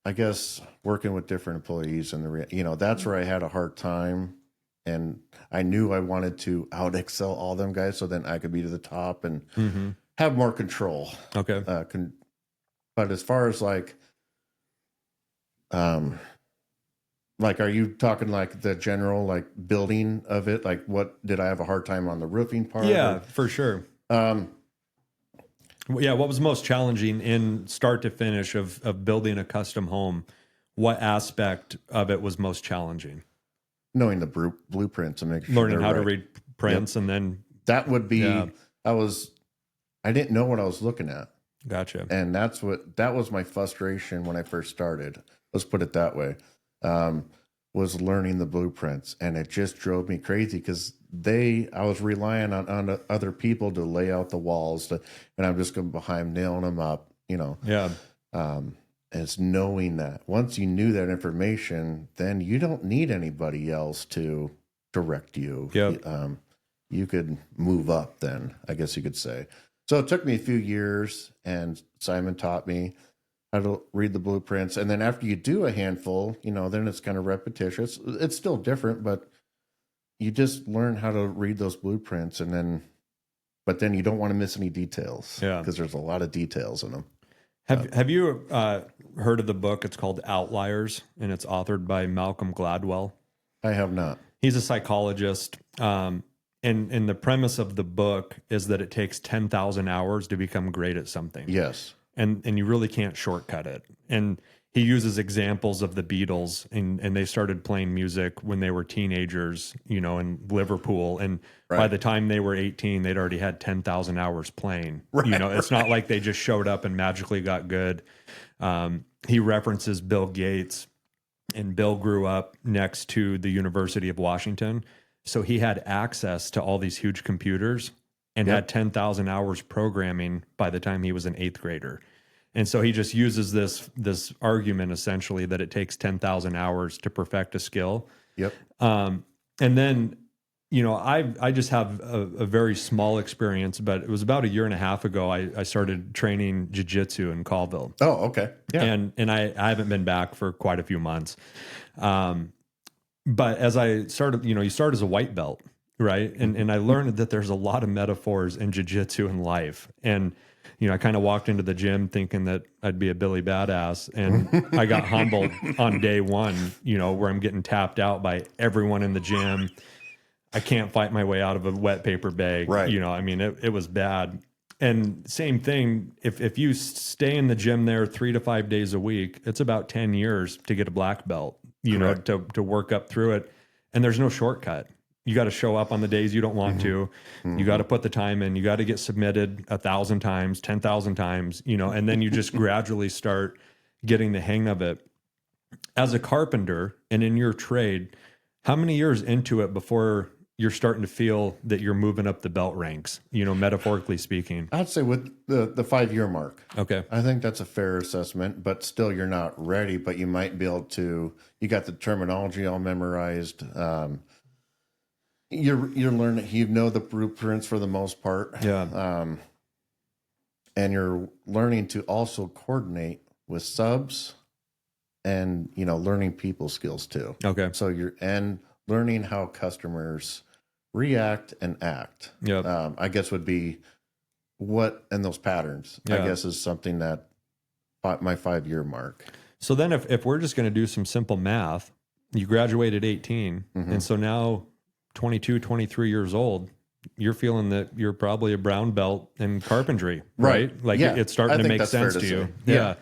S2: I guess working with different employees and that's where I had a hard time. And I knew I wanted to out excel all them guys so then I could be to the top and have more control.
S1: Okay.
S2: But as far as like, are you talking like the general like building of it? Like what did I have a hard time on the roofing part?
S1: Yeah, for sure. What was most challenging in start to finish of building a custom home? What aspect of it was most challenging?
S2: Knowing the blueprints and making sure
S1: learning how to read prints. And then
S2: that would be, I didn't know what I was looking at.
S1: Gotcha.
S2: And that was my frustration when I first started. Let's put it that way. Was learning the blueprints, and it just drove me crazy because I was relying on other people to lay out the walls and I'm just going behind nailing them up,
S1: Yeah.
S2: It's knowing that once you knew that information, then you don't need anybody else to direct you.
S1: Yep.
S2: You could move up then, I guess you could say. So it took me a few years, and Simon taught me how to read the blueprints. And then after you do a handful, then it's kind of repetitious. It's still different, but you just learn how to read those blueprints, and then but then you don't want to miss any details.
S1: Yeah.
S2: Because there's a lot of details in them.
S1: Have you heard of the book? It's called Outliers, and it's authored by Malcolm Gladwell.
S2: I have not.
S1: He's a psychologist. And the premise of the book is that it takes 10,000 hours to become great at something.
S2: Yes.
S1: And you really can't shortcut it. And he uses examples of the Beatles, and they started playing music when they were teenagers, in Liverpool. And by the time they were 18, they'd already had 10,000 hours playing. It's not like they just showed up and magically got good. He references Bill Gates, and Bill grew up next to the University of Washington. So he had access to all these huge computers and had 10,000 hours programming by the time he was an eighth grader. And so he just uses this argument essentially that it takes 10,000 hours to perfect a skill.
S2: Yep.
S1: And then, I just have a very small experience, but it was about a year and a half ago, I started training jiu-jitsu in Colville.
S2: Oh, okay. Yeah.
S1: And I haven't been back for quite a few months. But as I started, you start as a white belt, right? And I learned that there's a lot of metaphors in jiu-jitsu in life. And I kind of walked into the gym thinking that I'd be a Billy Badass, and I got humbled on day one, where I'm getting tapped out by everyone in the gym. I can't fight my way out of a wet paper bag.
S2: Right.
S1: It was bad. And same thing, if you stay in the gym there 3 to 5 days a week, it's about 10 years to get a black belt, to work up through it. And there's no shortcut. You got to show up on the days you don't want to. You got to put the time in. You got to get submitted 1,000 times, 10,000 times, and then you just gradually start getting the hang of it. As a carpenter and in your trade, how many years into it before you're starting to feel that you're moving up the belt ranks, metaphorically speaking?
S2: I'd say with the 5-year mark.
S1: Okay.
S2: I think that's a fair assessment, but still you're not ready, but you might be able to, you got the terminology all memorized. You're learning, the blueprints for the most part.
S1: Yeah.
S2: And you're learning to also coordinate with subs and, learning people skills too.
S1: Okay.
S2: So and learning how customers react and act.
S1: Yeah.
S2: I guess would be and those patterns, I guess, is something that my 5-year mark.
S1: So then if we're just going to do some simple math, you graduated 18. And so now 22, 23 years old, you're feeling that you're probably a brown belt in carpentry, right? Like it's starting to make sense to you. Yeah.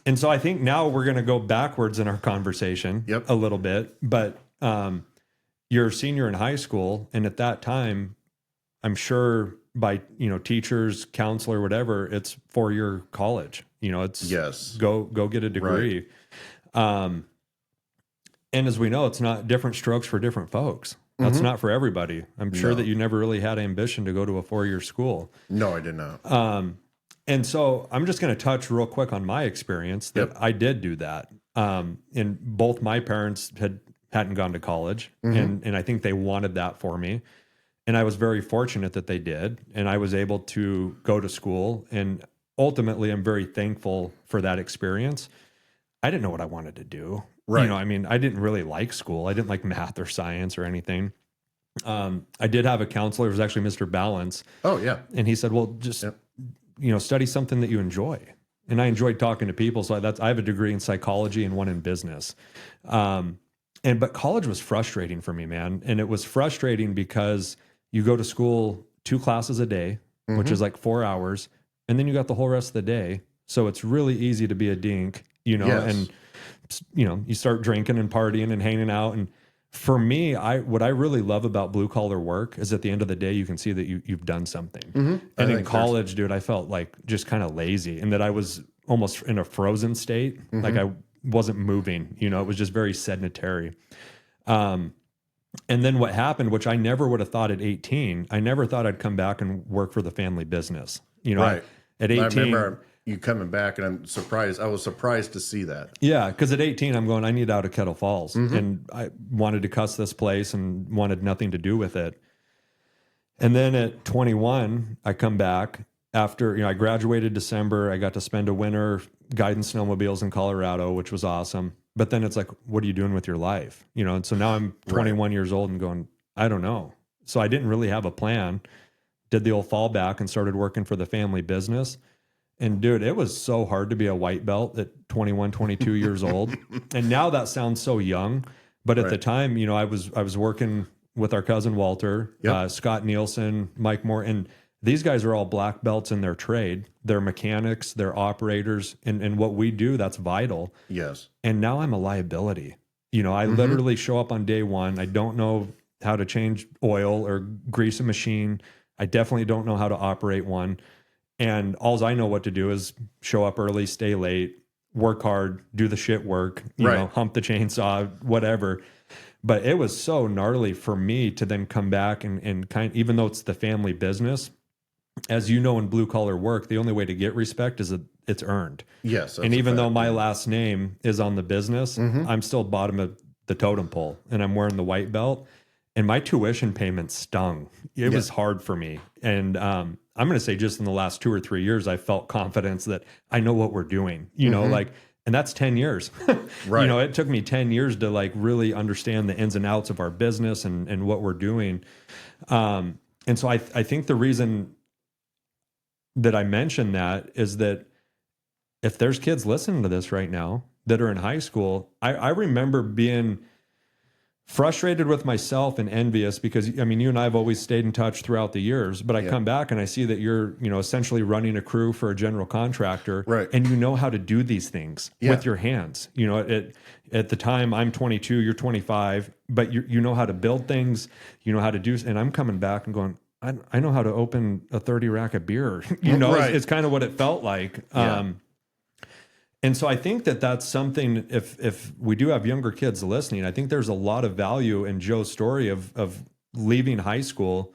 S1: And so I think now we're going to go backwards in our conversation a little bit, but you're a senior in high school. And at that time, I'm sure by, teachers, counselor, whatever, it's 4-year college, it's go get a degree. Right. And as we know, it's not different strokes for different folks. That's not for everybody. I'm sure that you never really had ambition to go to a 4-year school.
S2: No, I did not.
S1: And so I'm just going to touch real quick on my experience that I did do that. And both my parents hadn't gone to college, and I think they wanted that for me. And I was very fortunate that they did, and I was able to go to school. And ultimately, I'm very thankful for that experience. I didn't know what I wanted to do.
S2: Right.
S1: I didn't really like school. I didn't like math or science or anything. I did have a counselor. It was actually Mr. Balance.
S2: Oh, yeah.
S1: And he said, well, just, study something that you enjoy. And I enjoyed talking to people. So I have a degree in psychology and one in business. But college was frustrating for me, man. And it was frustrating because you go to school 2 classes a day, which is like 4 hours. And then you got the whole rest of the day. So it's really easy to be a dink, and you start drinking and partying and hanging out. And for me, what I really love about blue collar work is at the end of the day, you can see that you've done something. And in college, dude, I felt like just kind of lazy, and that I was almost in a frozen state. Like I wasn't moving, it was just very sedentary. And then what happened, which I never would have thought at 18, I never thought I'd come back and work for the family business.
S2: Right.
S1: At 18,
S2: I remember you coming back, and I'm surprised. I was surprised to see that.
S1: Yeah, because at 18, I'm going, I need out of Kettle Falls. And I wanted to cuss this place and wanted nothing to do with it. And then at 21, I come back after, I graduated December. I got to spend a winter guiding snowmobiles in Colorado, which was awesome. But then it's like, what are you doing with your life? And so now I'm 21 years old and going, I don't know. So I didn't really have a plan. did the old fallback and started working for the family business. And dude, it was so hard to be a white belt at 21, 22 years old. And now that sounds so young, but at the time, you know, I was working with our cousin Walter, Scott Nielsen, Mike Moore, and these guys are all black belts in their trade. They're mechanics, they're operators, and what we do, that's vital.
S2: Yes.
S1: And now I'm a liability. You know, I literally show up on day one. I don't know how to change oil or grease a machine. I definitely don't know how to operate one. And all I know what to do is show up early, stay late, work hard, do the shit work, you know, hump the chainsaw, whatever. But it was so gnarly for me to then come back and even though it's the family business, as you know, in blue collar work, the only way to get respect is that it's earned.
S2: Yes.
S1: And even though my last name is on the business, I'm still bottom of the totem pole and I'm wearing the white belt. And my tuition payment stung. It was hard for me. And I'm going to say just in the last 2 or 3 years, I felt confidence that I know what we're doing, you know, like, and that's 10 years. You know, it took me 10 years to like really understand the ins and outs of our business and what we're doing. And so I think the reason that I mentioned that is that if there's kids listening to this right now that are in high school, I remember being frustrated with myself and envious because, I mean, you and I have always stayed in touch throughout the years, but I come back and I see that you're, you know, essentially running a crew for a general contractor, and you know how to do these things with your hands. You know, at the time I'm 22, you're 25, but you know how to build things, you know how to do, and I'm coming back and going, I know how to open a 30 rack of beer. You know, it's kind of what it felt like. And so I think that that's something, if we do have younger kids listening, I think there's a lot of value in Joe's story of leaving high school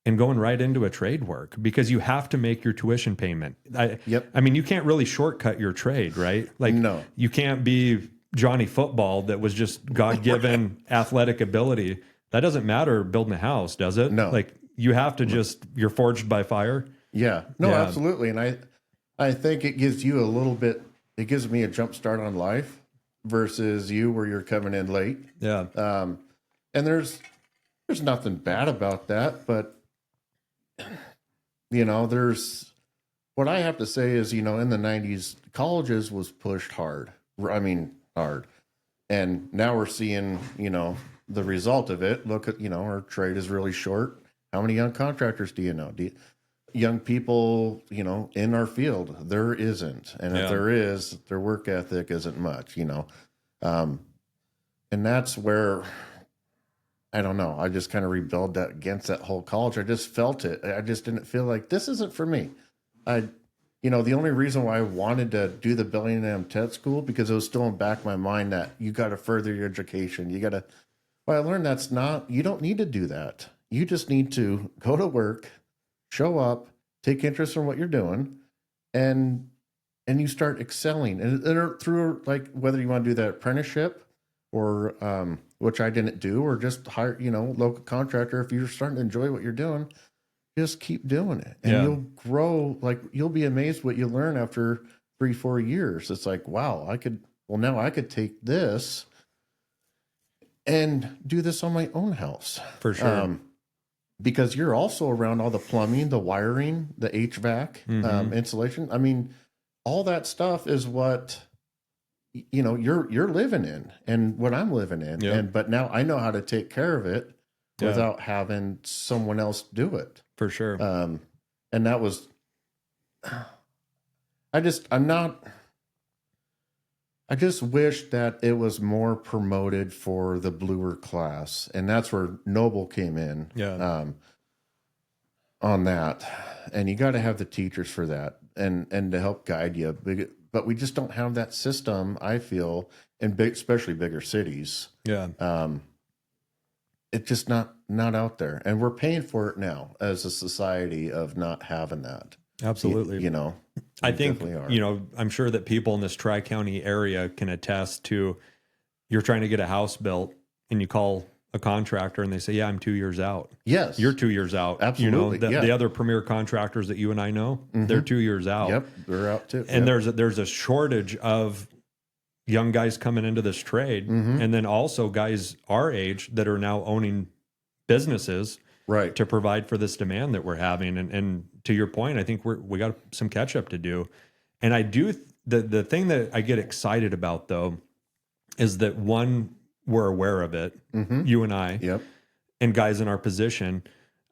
S1: and going right into a trade work because you have to make your tuition payment. I mean, you can't really shortcut your trade, right? Like, you can't be Johnny Football that was just God-given athletic ability. That doesn't matter building a house, does it?
S2: No.
S1: Like, you have to you're forged by fire.
S2: Yeah. No, absolutely. And I think it gives you a little bit, it gives me a jump start on life versus you where you're coming in late.
S1: Yeah.
S2: And there's nothing bad about that, but you know, what I have to say is, you know, in the 90s, colleges was pushed hard. I mean, hard. And now we're seeing, you know, the result of it. Look at, you know, our trade is really short. How many young contractors do you know? Young people, you know, in our field, there isn't. And if there is, their work ethic isn't much, you know. And that's where, I don't know, I just kind of rebelled against that whole college. I just felt it. I just didn't feel like this isn't for me. You know, the only reason why I wanted to do the Bellingham Tech School, because it was still in the back of my mind that you got to further your education. You got to, well, I learned you don't need to do that. You just need to go to work, show up, take interest in what you're doing, and you start excelling. And through, like, whether you want to do that apprenticeship or, which I didn't do, or just hire, you know, local contractor. If you're starting to enjoy what you're doing, just keep doing it. And you'll grow, like, you'll be amazed what you learn after 3-4 years. It's like, wow, now I could take this and do this on my own house.
S1: For sure.
S2: Because you're also around all the plumbing, the wiring, the HVAC, insulation. I mean, all that stuff is what, you know, you're living in and what I'm living in. But now I know how to take care of it without having someone else do it.
S1: For sure.
S2: And that was, I just wish that it was more promoted for the bluer class. And that's where Noble came in on that. And you got to have the teachers for that and to help guide you. But we just don't have that system, I feel, in especially bigger cities. Yeah. It's just not out there. And we're paying for it now as a society of not having that.
S1: Absolutely.
S2: You know,
S1: I think, you know, I'm sure that people in this Tri-County area can attest to, you're trying to get a house built and you call a contractor and they say, yeah, I'm 2 years out.
S2: Yes.
S1: You're 2 years out.
S2: Absolutely.
S1: You know, the other premier contractors that you and I know, they're 2 years out.
S2: Yep. They're out too.
S1: And there's a shortage of young guys coming into this trade. And then also guys our age that are now owning businesses.
S2: Right.
S1: to provide for this demand that we're having. And to your point, I think we got some catch up to do. And I do, the thing that I get excited about though, is that one, we're aware of it, you and I,
S2: Yep.
S1: and guys in our position.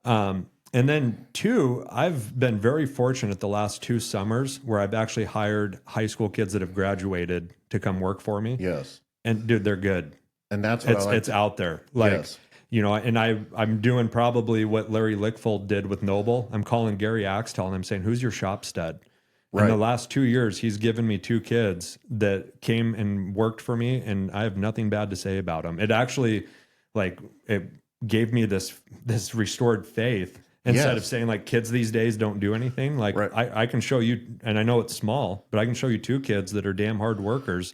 S1: And then two, I've been very fortunate the last 2 summers where I've actually hired high school kids that have graduated to come work for me.
S2: Yes.
S1: And dude, they're good.
S2: And that's what
S1: It's out there. Like,
S2: Yes.
S1: you know, and I'm doing probably what Larry Lickfold did with Noble. I'm calling Gary Axtell and I'm saying, who's your shop stud? In
S2: Right.
S1: the last 2 years, he's given me 2 kids that came and worked for me, and I have nothing bad to say about them. It actually, like, it gave me this restored faith instead
S2: Yes.
S1: of saying like kids these days don't do anything. Like
S2: Right.
S1: I can show you, and I know it's small, but I can show you 2 kids that are damn hard workers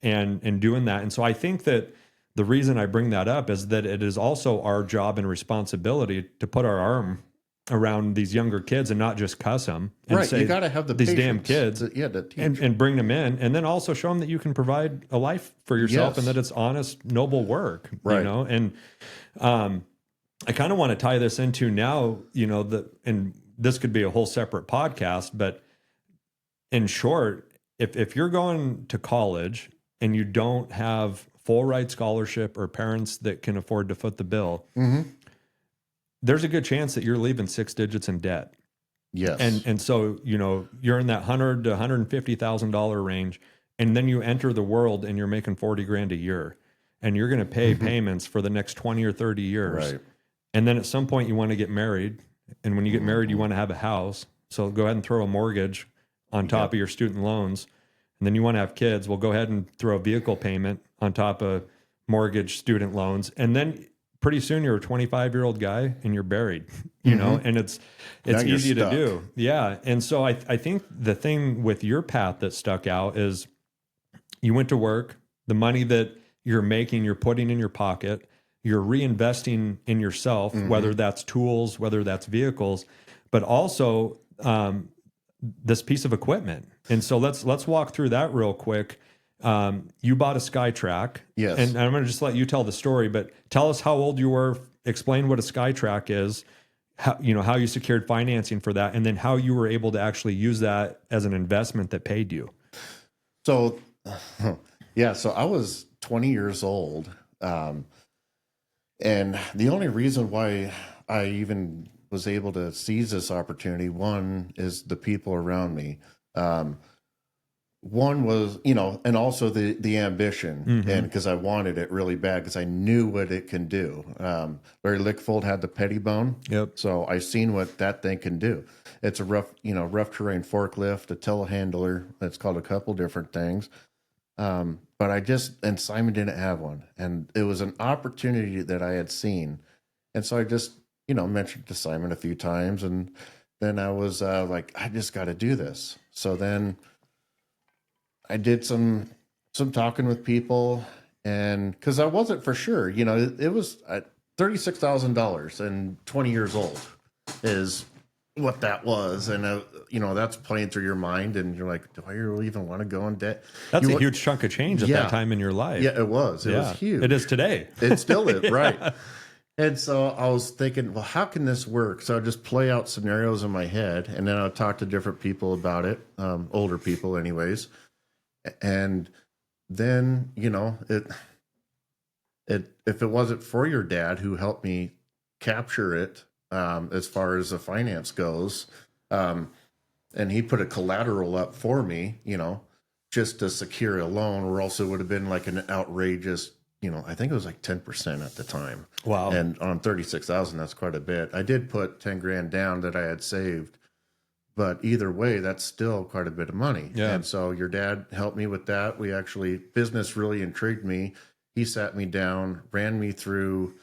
S1: and doing that. And so I think that the reason I bring that up is that it is also our job and responsibility to put our arm around these younger kids and not just cuss them and
S2: Right.
S1: say,
S2: You got to have the
S1: these damn
S2: patience
S1: kids
S2: to teach.
S1: and bring them in, and then also show them that you can provide a life for yourself
S2: Yes.
S1: and that it's honest, noble work, you
S2: Right.
S1: know? And I kind of want to tie this into now, you know, and this could be a whole separate podcast, but in short, if you're going to college and you don't have full ride scholarship or parents that can afford to foot the bill, there's a good chance that you're leaving 6 digits in debt.
S2: Yes.
S1: And so, you know, you're in that $100,000 to $150,000 range, and then you enter the world and you're making 40 grand a year, and you're going to pay payments for the next 20 or 30 years.
S2: Right.
S1: And then at some point you want to get married, and when you get married, you want to have a house. So go ahead and throw a mortgage on top of your student loans. And then you want to have kids. Well, go ahead and throw a vehicle payment on top of mortgage, student loans. And then pretty soon you're a 25-year-old guy and you're buried, you know, and it's
S2: Now you're
S1: easy to
S2: stuck.
S1: do. Yeah. And so I think the thing with your path that stuck out is you went to work, the money that you're making, you're putting in your pocket, you're reinvesting in yourself, whether that's tools, whether that's vehicles, but also this piece of equipment. And so let's walk through that real quick. You bought a SkyTrack.
S2: Yes.
S1: And I'm going to just let you tell the story, but tell us how old you were, explain what a SkyTrack is, how you secured financing for that, and then how you were able to actually use that as an investment that paid you.
S2: So, yeah, so I was 20 years old. And the only reason why I even was able to seize this opportunity, one is the people around me. One was, and also the ambition, and because I wanted it really bad because I knew what it can do. Larry Lickfold had the Pettibone.
S1: Yep.
S2: So I seen what that thing can do. It's a rough terrain forklift, a telehandler. It's called a couple different things. But and Simon didn't have one, and it was an opportunity that I had seen. And so I just, mentioned to Simon a few times, and then I was like, I just got to do this. So then I did some talking with people, and because I wasn't for sure, it was $36,000 and 20 years old is what that was. And, that's playing through your mind, and you're like, do I really even want to go in debt?
S1: That's a huge chunk of change at that time in your life.
S2: Yeah, it was. It was huge.
S1: It is today.
S2: It still is, right. And so I was thinking, well, how can this work? So I just play out scenarios in my head, and then I'll talk to different people about it, older people anyways. And then, if it wasn't for your dad who helped me capture it, as far as the finance goes, and he put a collateral up for me, just to secure a loan, or else it would have been like an outrageous, I think it was like 10% at the time.
S1: Wow.
S2: And on 36,000, that's quite a bit. I did put 10 grand down that I had saved, but either way, that's still quite a bit of money.
S1: Yeah.
S2: And so your dad helped me with that. Business really intrigued me. He sat me down, ran me through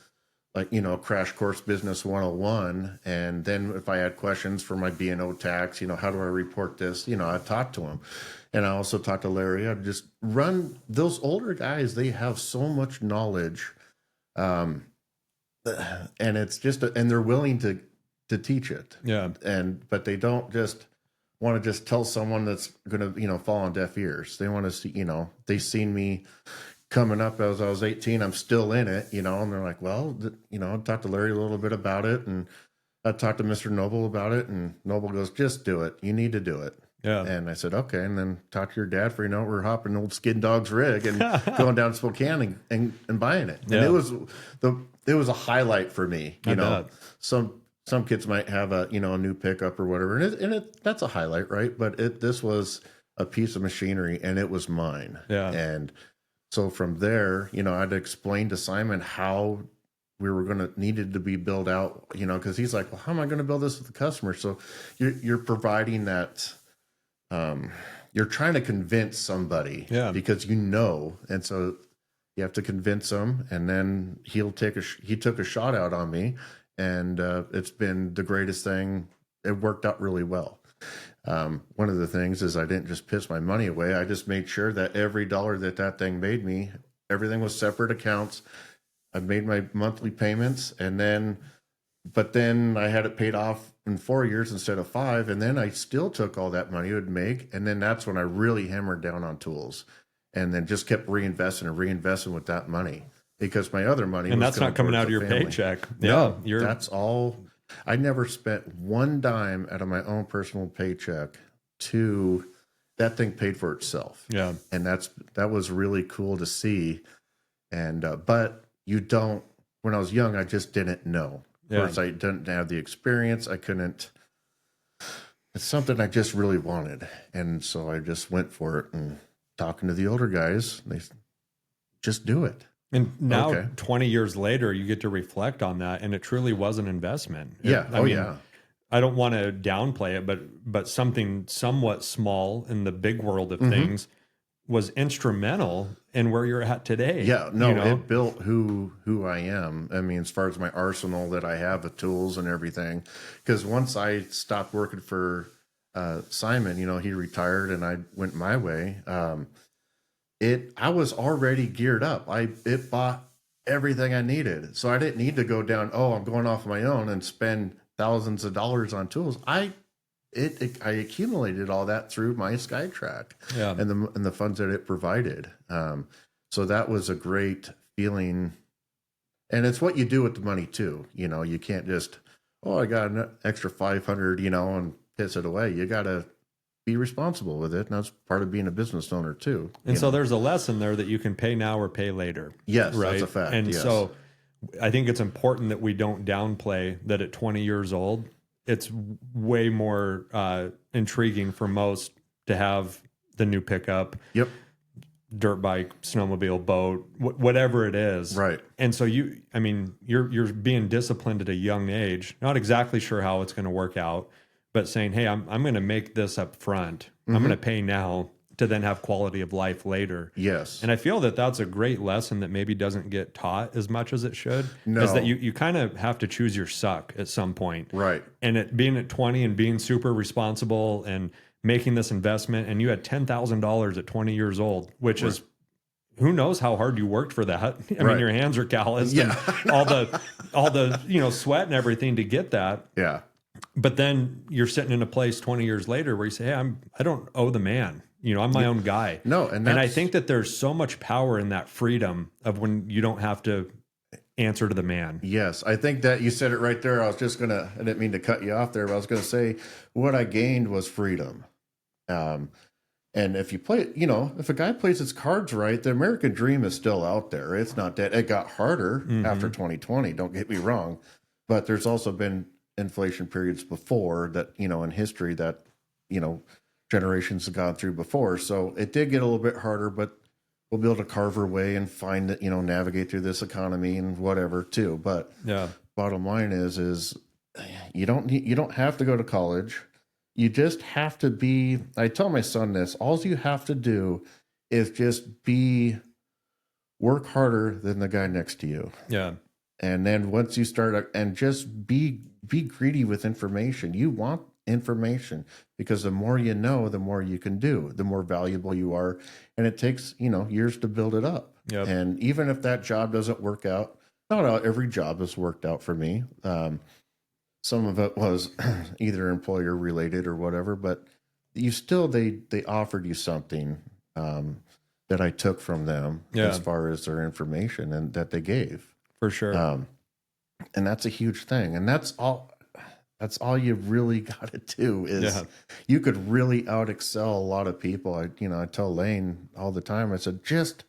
S2: crash course business 101. And then if I had questions for my B&O tax, how do I report this? I talked to him. And I also talked to Larry. I'd just run those older guys. They have so much knowledge. And it's and they're willing to teach it.
S1: Yeah.
S2: But they don't just want to just tell someone that's going to, fall on deaf ears. They want to see, they've seen me coming up as I was 18, I'm still in it, you know, and they're like, well, I talked to Larry a little bit about it, and I talked to Mr. Noble about it, and Noble goes, just do it. You need to do it.
S1: Yeah.
S2: And I said, okay. And then talked to your dad for, we're hopping old Skid Dog's rig and going down to Spokane and buying it.
S1: Yeah.
S2: And it was a highlight for me. You know,
S1: bet.
S2: some kids might have a new pickup or whatever. And that's a highlight, right? But this was a piece of machinery and it was mine.
S1: Yeah.
S2: And so from there, I'd explain to Simon how we were needed to be built out, because he's like, well, how am I going to build this with the customer? So you're providing that, you're trying to convince somebody, because and so you have to convince them, and then he took a shot out on me, and it's been the greatest thing. It worked out really well. One of the things is I didn't just piss my money away. I just made sure that every dollar that thing made me, everything was separate accounts. I made my monthly payments, but then I had it paid off in 4 years instead of 5. And then I still took all that money it would make. And then that's when I really hammered down on tools, and then just kept reinvesting with that money, because my other money
S1: and that's not coming out of your paycheck.
S2: No, that's all. I never spent one dime out of my own personal paycheck. That thing paid for itself.
S1: Yeah.
S2: And that was really cool to see. And, but when I was young, I just didn't know. Of course, I didn't have the experience. I couldn't. It's something I just really wanted. And so I just went for it, and talking to the older guys, they just do it.
S1: And now 20 years later, you get to reflect on that, and it truly was an investment.
S2: Yeah.
S1: I mean, I don't want to downplay it, but something somewhat small in the big world of things was instrumental in where you're at today.
S2: Yeah, no, it built who I am. I mean, as far as my arsenal that I have of tools and everything, because once I stopped working for Simon, he retired and I went my way. I was already geared up. It bought everything I needed, so I didn't need to go down. Oh, I'm going off my own and spend thousands of dollars on tools. I accumulated all that through my SkyTrack and the funds that it provided. So that was a great feeling, and it's what you do with the money too. You can't just, I got an extra 500, and piss it away. You got to be responsible with it, and that's part of being a business owner too.
S1: And so there's a lesson there that you can pay now or pay later.
S2: Yes,
S1: right?
S2: That's a fact.
S1: And so I think it's important that we don't downplay that at 20 years old, it's way more intriguing for most to have the new pickup, dirt bike, snowmobile, boat, whatever it is.
S2: Right.
S1: And so you're being disciplined at a young age, not exactly sure how it's going to work out, but saying, hey, I'm going to make this up front. I'm going to pay now to then have quality of life later.
S2: Yes.
S1: And I feel that that's a great lesson that maybe doesn't get taught as much as it should.
S2: No.
S1: Is that you kind of have to choose your suck at some point.
S2: Right.
S1: And being at 20 and being super responsible and making this investment, and you had $10,000 at 20 years old, which is, who knows how hard you worked for that. I mean, your hands are calloused and all the sweat and everything to get that.
S2: Yeah.
S1: But then you're sitting in a place 20 years later where you say, hey, I don't owe the man. I'm my own guy.
S2: No, and
S1: I think that there's so much power in that freedom of when you don't have to answer to the man.
S2: Yes, I think that you said it right there. I didn't mean to cut you off there, but I was going to say what I gained was freedom. And if you play, if a guy plays his cards right, the American dream is still out there. It's not that it got harder after 2020. Don't get me wrong, but there's also been inflation periods before that, in history that, generations have gone through before. So it did get a little bit harder, but we'll be able to carve our way and find that, navigate through this economy and whatever too. But bottom line is you don't have to go to college. You just have to be, I tell my son this, all you have to do is just work harder than the guy next to you.
S1: Yeah.
S2: And then once you start, and just be greedy with information. You want information, because the more you know, the more you can do, the more valuable you are. And it takes, years to build it up.
S1: Yep.
S2: And even if that job doesn't work out, not every job has worked out for me. Some of it was either employer related or whatever, but they offered you something that that I took from them as far as their information and that they gave.
S1: For sure.
S2: And that's a huge thing. And that's all you really got to do is you could really out excel a lot of people. I tell Lane all the time, I said, just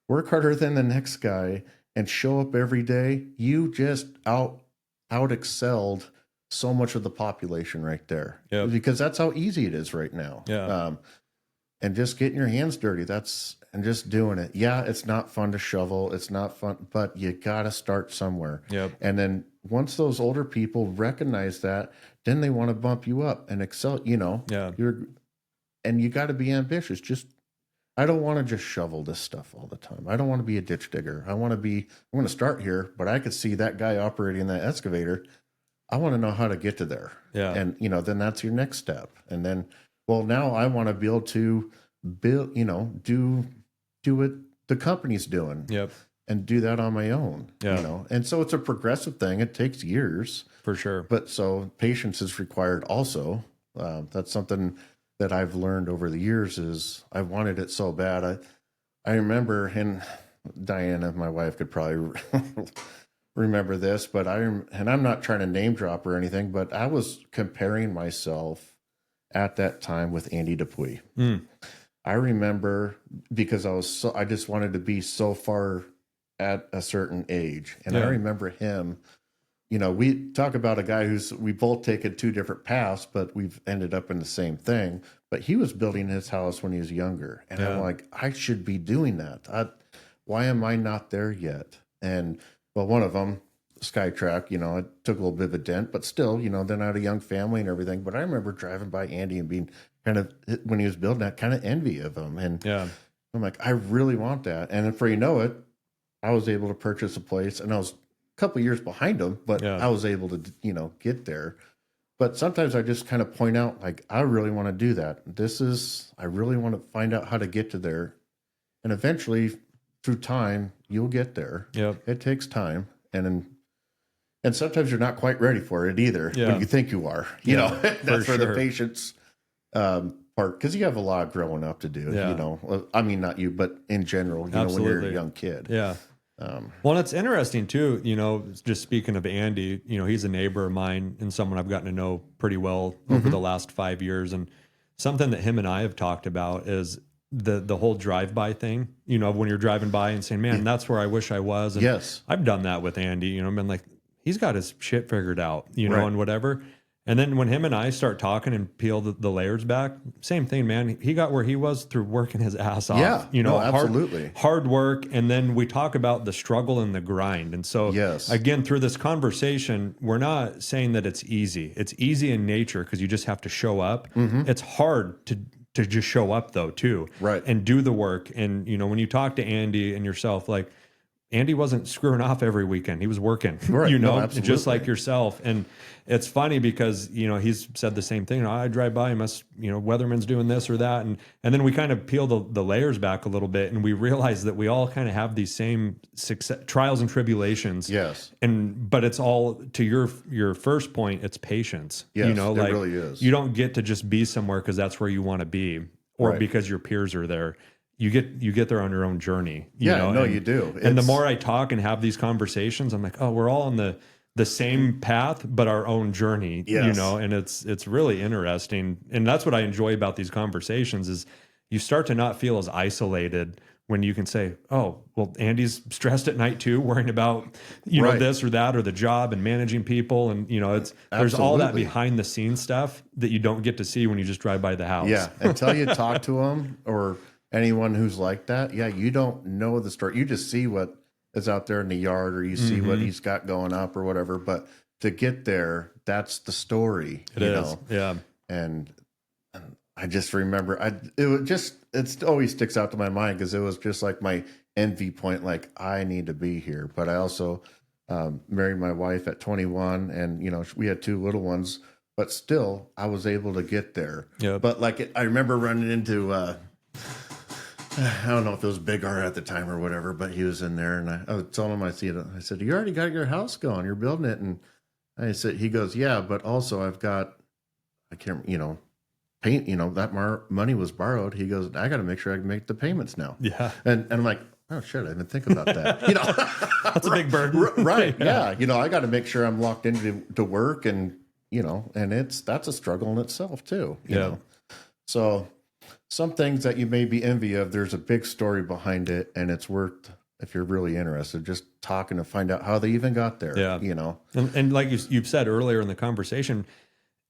S2: work harder than the next guy and show up every day. You just out excelled so much of the population right there, because that's how easy it is right now. And just getting your hands dirty, and just doing it. Yeah, it's not fun to shovel. It's not fun, but you got to start somewhere. And then once those older people recognize that, then they want to bump you up and excel, and you got to be ambitious. I don't want to just shovel this stuff all the time. I don't want to be a ditch digger. I'm going to start here, but I could see that guy operating that excavator. I want to know how to get to there. And, then that's your next step. And then, well, now I want to be able to build, do what the company's doing. And do that on my own. And so it's a progressive thing. It takes years. For sure. But so patience is required also. That's something that I've learned over the years is I wanted it so bad. I remember, and Diana, my wife, could probably remember this, but and I'm not trying to name drop or anything, but I was comparing myself at that time with Andy Dupuy. I remember because I just wanted to be so far at a certain age. And I remember him, we talk about a guy we both taken two different paths, but we've ended up in the same thing. But he was building his house when he was younger. And I'm like, I should be doing that. Why am I not there yet? And well, one of them, Skytrack, it took a little bit of a dent, but still, then I had a young family and everything. But I remember driving by Andy and being kind of, when he was building that, kind of envy of him. And I'm like, I really want that. And before you know it, I was able to purchase a place, and I was a couple of years behind him, but I was able to, get there. But sometimes I just kind of point out, like, I really want to do that. I really want to find out how to get to there. And eventually, through time, you'll get there. It takes time. And sometimes you're not quite ready for it either when you think you are. That's for the patience part, because you have a lot growing up to do. I mean, not you, but in general, when you're a young kid. Well, it's interesting too, just speaking of Andy, he's a neighbor of mine and someone I've gotten to know pretty well over the last 5 years. And something that him and I have talked about is the whole drive-by thing, when you're driving by and saying, man, that's where I wish I was. And I've done that with Andy, I've been like, he's got his shit figured out, and whatever. And then when him and I start talking and peel the layers back, same thing, man. He got where he was through working his ass off. Absolutely.
S1: Hard work. And then we talk about the struggle and the grind. And so, again, through this conversation, we're not saying that it's easy. It's easy in nature because you just have to show up. It's hard to just show up, though, too. And do the work. And, when you talk to Andy and yourself, like, Andy wasn't screwing off every weekend. He was working, just like yourself. And it's funny because, he's said the same thing. I drive by, Weatherman's doing this or that. And then we kind of peel the layers back a little bit and we realize that we all kind of have these same trials and tribulations. But it's all, to your first point, it's patience.
S2: It really is.
S1: You don't get to just be somewhere because that's where you want to be or because your peers are there. You get there on your own journey. You
S2: do.
S1: And the more I talk and have these conversations, I'm like, oh, we're all on the same path, but our own journey. And it's really interesting. And that's what I enjoy about these conversations is you start to not feel as isolated when you can say, oh, well, Andy's stressed at night too, worrying about, this or that, or the job and managing people. And, there's all that behind the scenes stuff that you don't get to see when you just drive by the house.
S2: Yeah. Until you talk to them or anyone who's like that, you don't know the story. You just see what is out there in the yard, or you see what he's got going up or whatever. But to get there, that's the story.
S1: It is. Yeah.
S2: And I just remember, it always sticks out to my mind because it was just like my envy point. Like, I need to be here. But I also married my wife at 21, and we had two little ones. But still, I was able to get there. But I remember running into. I don't know if it was Big R at the time or whatever, but he was in there, and I was telling him, I said, you already got your house going, you're building it. And he goes, yeah, but also I've got, pay, that money was borrowed. He goes, I got to make sure I can make the payments now.
S1: Yeah.
S2: And I'm like, oh shit, I didn't think about that.
S1: That's a big burden.
S2: Right. Yeah. I got to make sure I'm locked into to work, and, and that's a struggle in itself too, you know? So some things that you may be envy of, there's a big story behind it, and it's worth, if you're really interested, just talking to find out how they even got there.
S1: Yeah. And like you've said earlier in the conversation,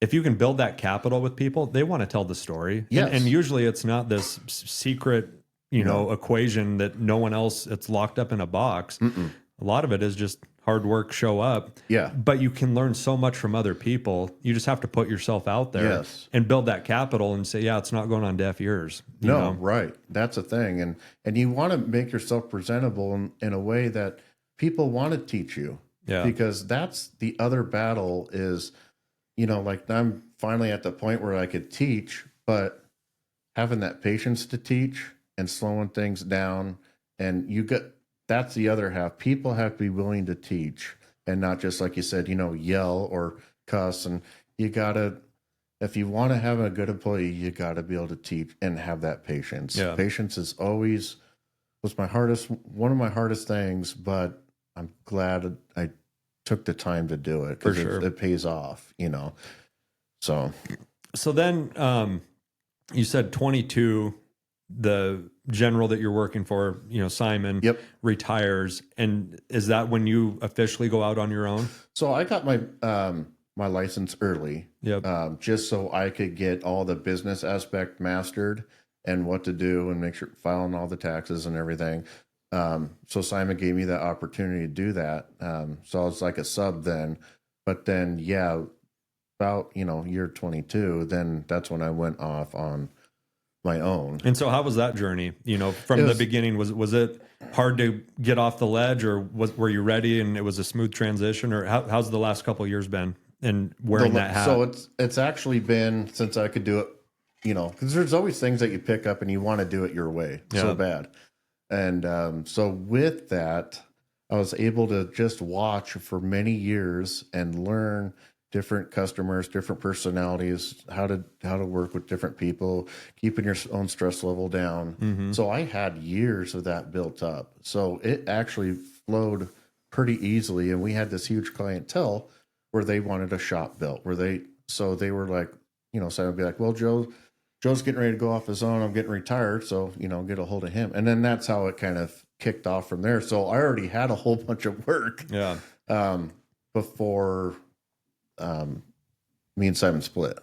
S1: if you can build that capital with people, they want to tell the story.
S2: Yes.
S1: And usually it's not this secret, equation that no one else, it's locked up in a box. A lot of it is just hard work, show up.
S2: Yeah.
S1: But you can learn so much from other people. You just have to put yourself out there.
S2: Yes.
S1: And build that capital and say, yeah, it's not going on deaf ears. You know?
S2: Right. That's a thing. And you want to make yourself presentable in a way that people want to teach you.
S1: Yeah.
S2: Because that's the other battle is, like I'm finally at the point where I could teach, but having that patience to teach and slowing things down, and that's the other half. People have to be willing to teach and not just, like you said, yell or cuss. And if you want to have a good employee, you got to be able to teach and have that patience.
S1: Yeah.
S2: Patience was one of my hardest things, but I'm glad I took the time to do it, because it pays off, So
S1: then you said 22, the general that you're working for, Simon, retires. And is that when you officially go out on your own?
S2: So I got my my license early, just so I could get all the business aspect mastered and what to do and make sure filing all the taxes and everything. So Simon gave me that opportunity to do that. So I was like a sub then, but then, about, year 22, then that's when I went off on my own.
S1: And so how was that journey? From the beginning, was it hard to get off the ledge, or were you ready and it was a smooth transition, or how's the last couple of years been and wearing that hat?
S2: So it's actually been since I could do it, because there's always things that you pick up and you want to do it your way so bad. And so with that, I was able to just watch for many years and learn different customers, different personalities, how to work with different people, keeping your own stress level down. Mm-hmm. So I had years of that built up. So it actually flowed pretty easily. And we had this huge clientele where they wanted a shop built, so they were like, so I'd be like, well, Joe's getting ready to go off his own. I'm getting retired. So, get a hold of him. And then that's how it kind of kicked off from there. So I already had a whole bunch of work before me and Simon split.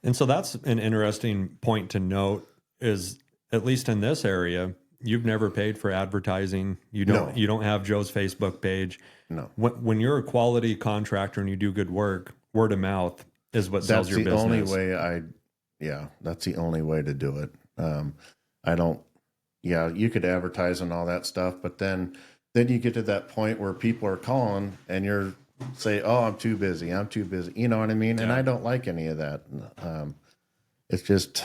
S2: And
S1: so that's an interesting point to note is, at least in this area, you've never paid for advertising. You don't have Joe's Facebook page. No. When you're a quality contractor and you do good work, word of mouth is what sells your business.
S2: That's the only way to do it. You could advertise and all that stuff, but then you get to that point where people are calling and you're say, oh, I'm too busy. You know what I mean? Yeah. And I don't like any of that. It's just,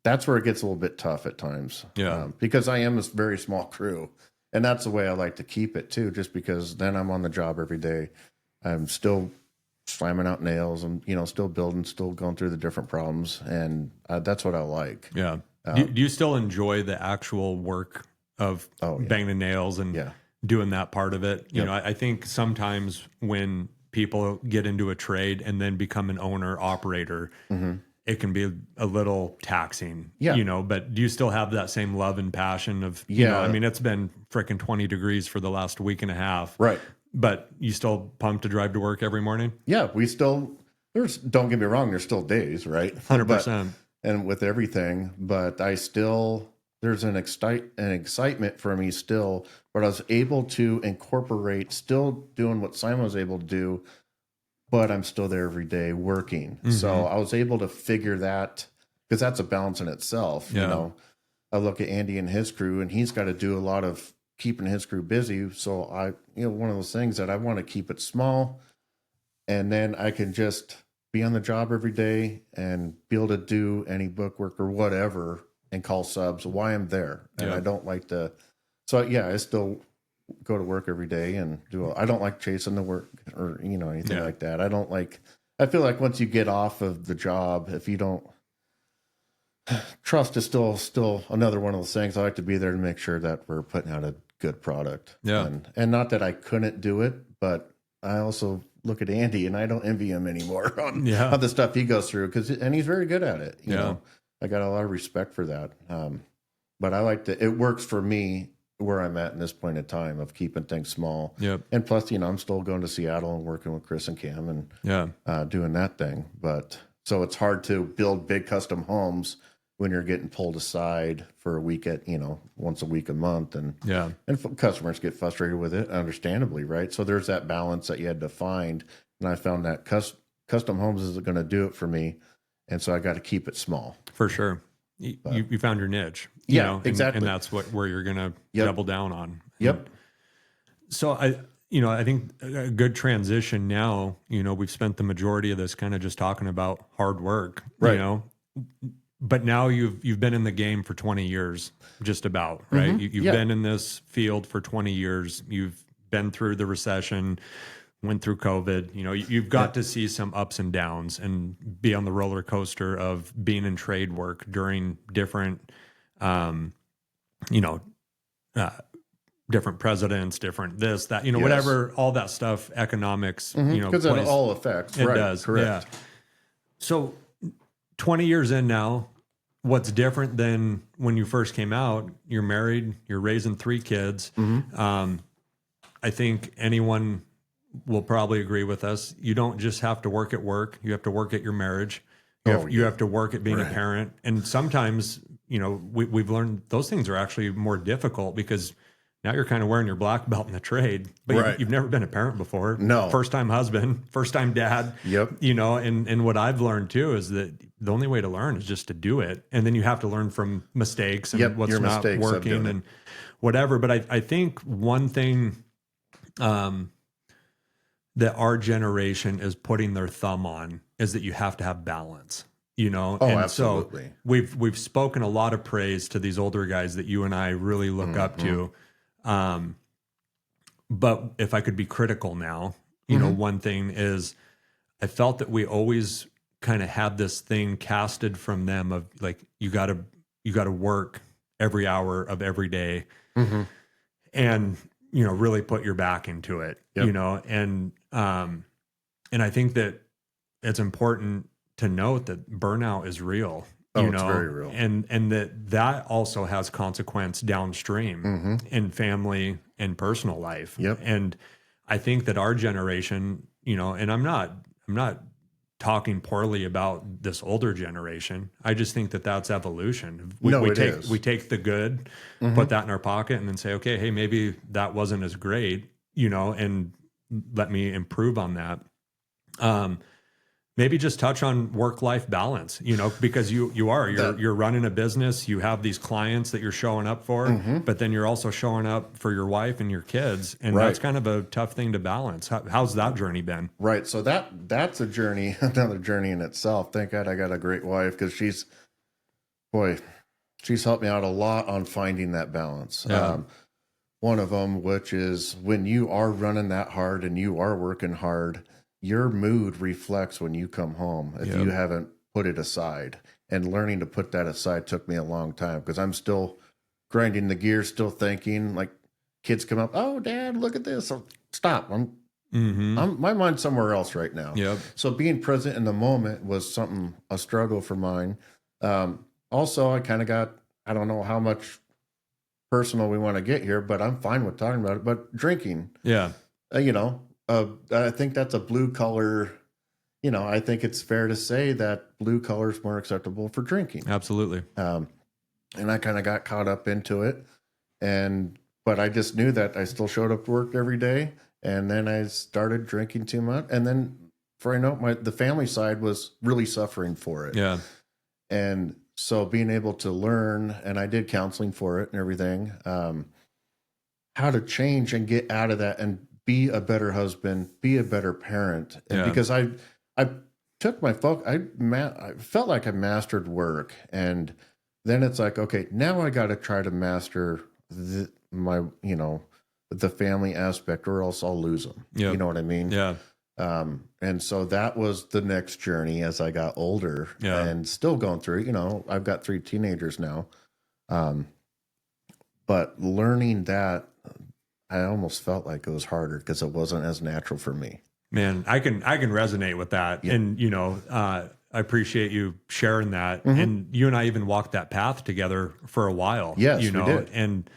S2: that's where it gets a little bit tough at times. Yeah. Because I am a very small crew, and that's the way I like to keep it too, just because then I'm on the job every day. I'm still slamming out nails and, still building, still going through the different problems. And that's what I like.
S1: Yeah. Do you still enjoy the actual work of banging nails and doing that part of it? I think sometimes when people get into a trade and then become an owner operator, it can be a little taxing, but do you still have that same love and passion of, it's been freaking 20 degrees for the last week and a half.
S2: Right.
S1: But you still pumped to drive to work every morning? Yeah,
S2: don't get me wrong, there's still days, right?
S1: 100%.
S2: And with everything, but there's an excitement for me still, but I was able to incorporate still doing what Simon was able to do, but I'm still there every day working. Mm-hmm. So I was able to figure that, because that's a balance in itself. Yeah. I look at Andy and his crew, and he's got to do a lot of keeping his crew busy. So one of those things that I want to keep it small, and then I can just be on the job every day and be able to do any book work or whatever and call subs while I'm there. And I don't like to, I still go to work every day and I don't like chasing the work or, anything like that. I don't like I feel like once you get off of the job, if you don't, trust is still another one of those things. I like to be there to make sure that we're putting out a good product.
S1: Yeah.
S2: And not that I couldn't do it, but I also look at Andy and I don't envy him anymore on the stuff he goes through and he's very good at it. You know, I got a lot of respect for that. But I like to, it works for me where I'm at in this point in time of keeping things small.
S1: Yep.
S2: And plus, I'm still going to Seattle and working with Chris and Cam and doing that thing. But so it's hard to build big custom homes when you're getting pulled aside for a week at, once a week, a month. And customers get frustrated with it, understandably, right? So there's that balance that you had to find. And I found that custom homes isn't going to do it for me. And so I got to keep it small.
S1: For sure. You found your niche,
S2: exactly.
S1: And that's where you're going to double down on.
S2: Yep.
S1: So I think a good transition now, we've spent the majority of this kind of just talking about hard work,
S2: right.
S1: But now you've been in the game for 20 years, just about, right?
S2: Mm-hmm.
S1: You've been in this field for 20 years. You've been through the recession, went through COVID. You've got to see some ups and downs and be on the roller coaster of being in trade work during different, different presidents, different this, that, whatever, all that stuff, economics,
S2: because it all affects.
S1: It does.
S2: Correct.
S1: Yeah. So 20 years in now, what's different than when you first came out? You're married, you're raising 3 kids.
S2: Mm-hmm.
S1: I think anyone will probably agree with us. You don't just have to work at work. You have to work at your marriage. You have to work at being a parent. And sometimes, we've learned those things are actually more difficult because now you're kind of wearing your black belt in the trade, but you've never been a parent before.
S2: No.
S1: First time husband, first time dad.
S2: Yep.
S1: And what I've learned too is that the only way to learn is just to do it. And then you have to learn from mistakes and what's not working and whatever. But I think one thing that our generation is putting their thumb on is that you have to have balance. And
S2: absolutely.
S1: So we've spoken a lot of praise to these older guys that you and I really look up to. But if I could be critical now, one thing is I felt that we always kind of had this thing casted from them of like, you gotta work every hour of every day and, really put your back into it, and I think that it's important to note that burnout is real.
S2: It's very real.
S1: And that also has consequence downstream in family and personal life.
S2: Yep.
S1: And I think that our generation, and I'm not talking poorly about this older generation. I just think that that's evolution. We take the good, put that in our pocket and then say, okay, hey, maybe that wasn't as great, and let me improve on that. Maybe just touch on work-life balance, because you're running a business, you have these clients that you're showing up for, but then you're also showing up for your wife and your kids. And that's kind of a tough thing to balance. How's that journey been?
S2: Right. So that's a journey, another journey in itself. Thank God I got a great wife because she's helped me out a lot on finding that balance.
S1: Yeah.
S2: One of them, which is when you are running that hard and you are working hard, your mood reflects when you come home if you haven't put it aside. And learning to put that aside took me a long time because I'm still grinding the gears, still thinking like kids come up, oh, Dad, look at this. So stop. My mind's somewhere else right now.
S1: Yep.
S2: So being present in the moment was a struggle for mine. Also, I kind of got, I don't know how much personal we want to get here, but I'm fine with talking about it. But drinking, I think that's a blue collar, I think it's fair to say that blue collar is more acceptable for drinking.
S1: Absolutely.
S2: And I kind of got caught up into it. But I just knew that I still showed up to work every day. And then I started drinking too much. And then the family side was really suffering for it.
S1: Yeah.
S2: And so being able to learn, and I did counseling for it and everything, how to change and get out of that and be a better husband, be a better parent. And because I took my focus, I felt like I mastered work. And then it's like, okay, now I got to try to master the family aspect or else I'll lose them.
S1: Yep.
S2: You know what I mean?
S1: Yeah.
S2: And so that was the next journey as I got older and still going through, I've got 3 teenagers now. But learning that, I almost felt like it was harder because it wasn't as natural for me.
S1: Man, I can resonate with that. Yeah. And, I appreciate you sharing that. Mm-hmm. And you and I even walked that path together for a while.
S2: Yes, we did.
S1: And,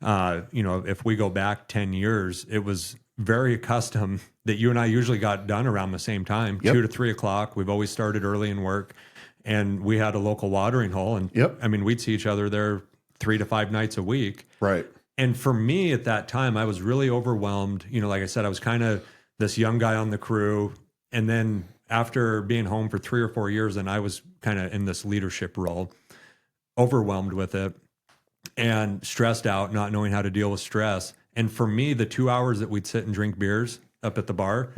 S1: if we go back 10 years, it was very accustomed that you and I usually got done around the same time, 2 to 3 o'clock. We've always started early in work, and we had a local watering hole. And I mean, we'd see each other there 3 to 5 nights a week.
S2: Right.
S1: And for me at that time, I was really overwhelmed. Like I said, I was kind of this young guy on the crew. And then after being home for 3 or 4 years, and I was kind of in this leadership role, overwhelmed with it and stressed out, not knowing how to deal with stress. And for me, the 2 hours that we'd sit and drink beers up at the bar,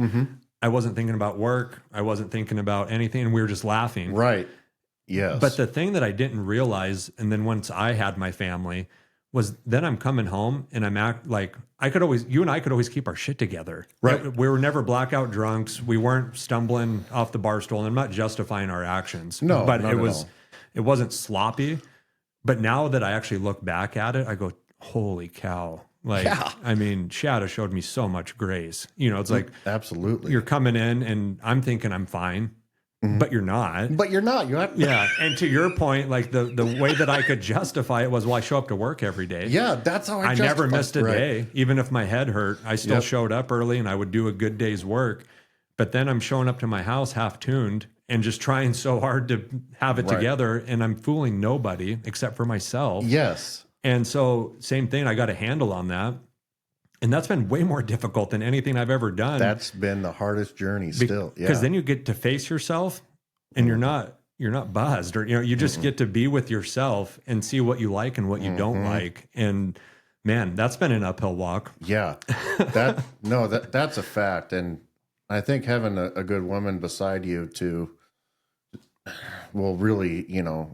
S1: I wasn't thinking about work. I wasn't thinking about anything. And we were just laughing.
S2: Right. Yes.
S1: But the thing that I didn't realize, and then once I had my family, was then I'm coming home and I'm like, you and I could always keep our shit together.
S2: Right.
S1: We were never blackout drunks. We weren't stumbling off the bar stool. And I'm not justifying our actions.
S2: No,
S1: but
S2: not
S1: it wasn't sloppy. But now that I actually look back at it, I go, holy cow. Like, I mean, Shadow showed me so much grace. It's like,
S2: absolutely,
S1: you're coming in and I'm thinking I'm fine. But you're not.
S2: But you're not. You have
S1: And to your point, like the way that I could justify it was, well, I show up to work every day.
S2: Yeah, that's how I
S1: never missed a day. Even if my head hurt, I still showed up early and I would do a good day's work. But then I'm showing up to my house half tuned and just trying so hard to have it together. And I'm fooling nobody except for myself.
S2: Yes.
S1: And so same thing, I got a handle on that. And that's been way more difficult than anything I've ever done.
S2: That's been the hardest journey still.
S1: Because then you get to face yourself and you're not buzzed, or you just get to be with yourself and see what you like and what you don't like. And man, that's been an uphill walk.
S2: Yeah. That's a fact. And I think having a good woman beside you will really,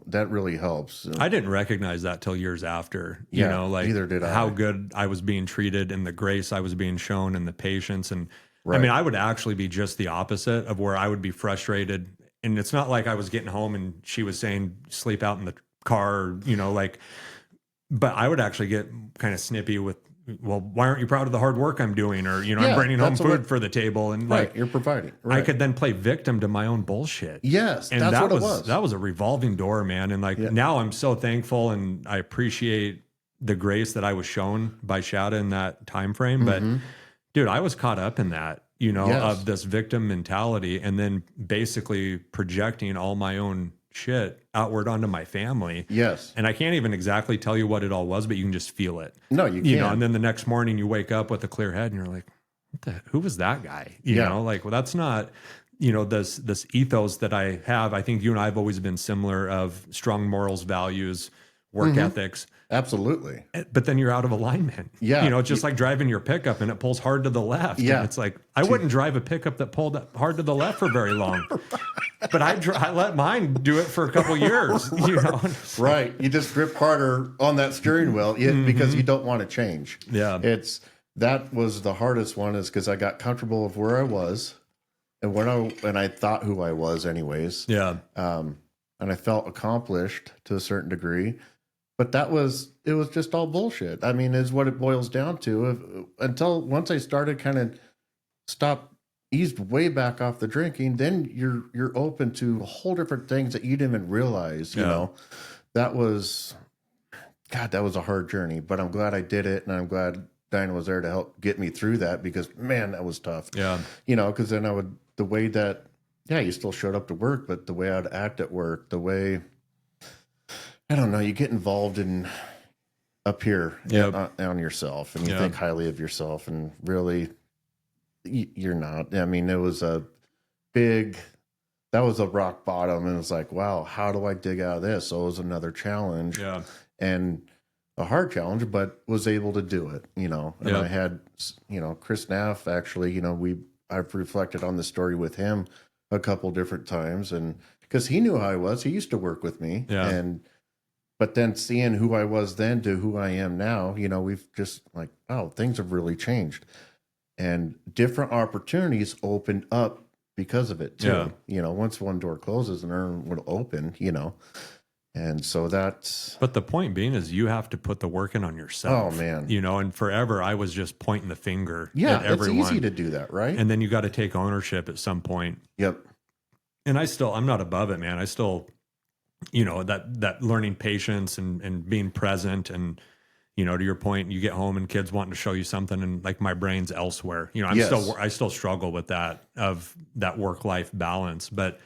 S2: that really helps.
S1: I didn't recognize that till years after,
S2: neither did I.
S1: How good I was being treated and the grace I was being shown and the patience. And I mean, I would actually be just the opposite of where I would be frustrated. And it's not like I was getting home and she was saying, sleep out in the car, but I would actually get kind of snippy with, well, why aren't you proud of the hard work I'm doing? Or, I'm bringing home food for the table. And
S2: you're providing. Right.
S1: I could then play victim to my own bullshit.
S2: Yes,
S1: and
S2: that's what it was.
S1: That was a revolving door, man. And now I'm so thankful and I appreciate the grace that I was shown by Shada in that time frame. But dude, I was caught up in that, of this victim mentality and then basically projecting all my own shit outward onto my family.
S2: Yes.
S1: And I can't even exactly tell you what it all was, but you can just feel it.
S2: No, you can.
S1: And then the next morning you wake up with a clear head and you're like, who was that guy? You know, like, well, that's not, this ethos that I have. I think you and I have always been similar of strong morals, values, work ethics.
S2: Absolutely.
S1: But then you're out of alignment.
S2: Yeah.
S1: It's just like driving your pickup and it pulls hard to the left.
S2: Yeah.
S1: And it's like, I wouldn't drive a pickup that pulled hard to the left for very long. But I let mine do it for a couple years,
S2: Right. You just grip harder on that steering wheel because you don't want to change.
S1: Yeah.
S2: That was the hardest one, is because I got comfortable with where I was and when I thought who I was anyways.
S1: Yeah.
S2: And I felt accomplished to a certain degree. But it was just all bullshit. I mean, is what it boils down to. Until once I started kind of eased way back off the drinking, then you're open to a whole different things that you didn't even realize. You know, that was a hard journey. But I'm glad I did it, and I'm glad Dinah was there to help get me through that, because man, that was tough.
S1: Yeah,
S2: because then the way that you still showed up to work, but the way I'd act at work, the way, I don't know, you get involved in up here on yourself, and you think highly of yourself, and really you're not. I mean, that was a rock bottom, and it's like, wow, how do I dig out of this? So it was another challenge, and a hard challenge, but was able to do it, and I had, Chris Naff, actually, I've reflected on the story with him a couple different times, and because he knew how I was, he used to work with me, but then seeing who I was then to who I am now, we've just like, oh, things have really changed. and different opportunities opened up because of it too.
S1: Yeah.
S2: Once one door closes, another one will open, and so that's.
S1: But the point being is you have to put the work in on yourself.
S2: Oh man.
S1: And forever I was just pointing the finger
S2: Yeah,
S1: at everyone.
S2: it's easy to do that, right?
S1: And then you got to take ownership at some point.
S2: Yep.
S1: And I'm not above it, man. I still, that learning patience and being present and, to your point, you get home and kids wanting to show you something and like my brain's elsewhere. I still struggle with that, of that work-life balance. But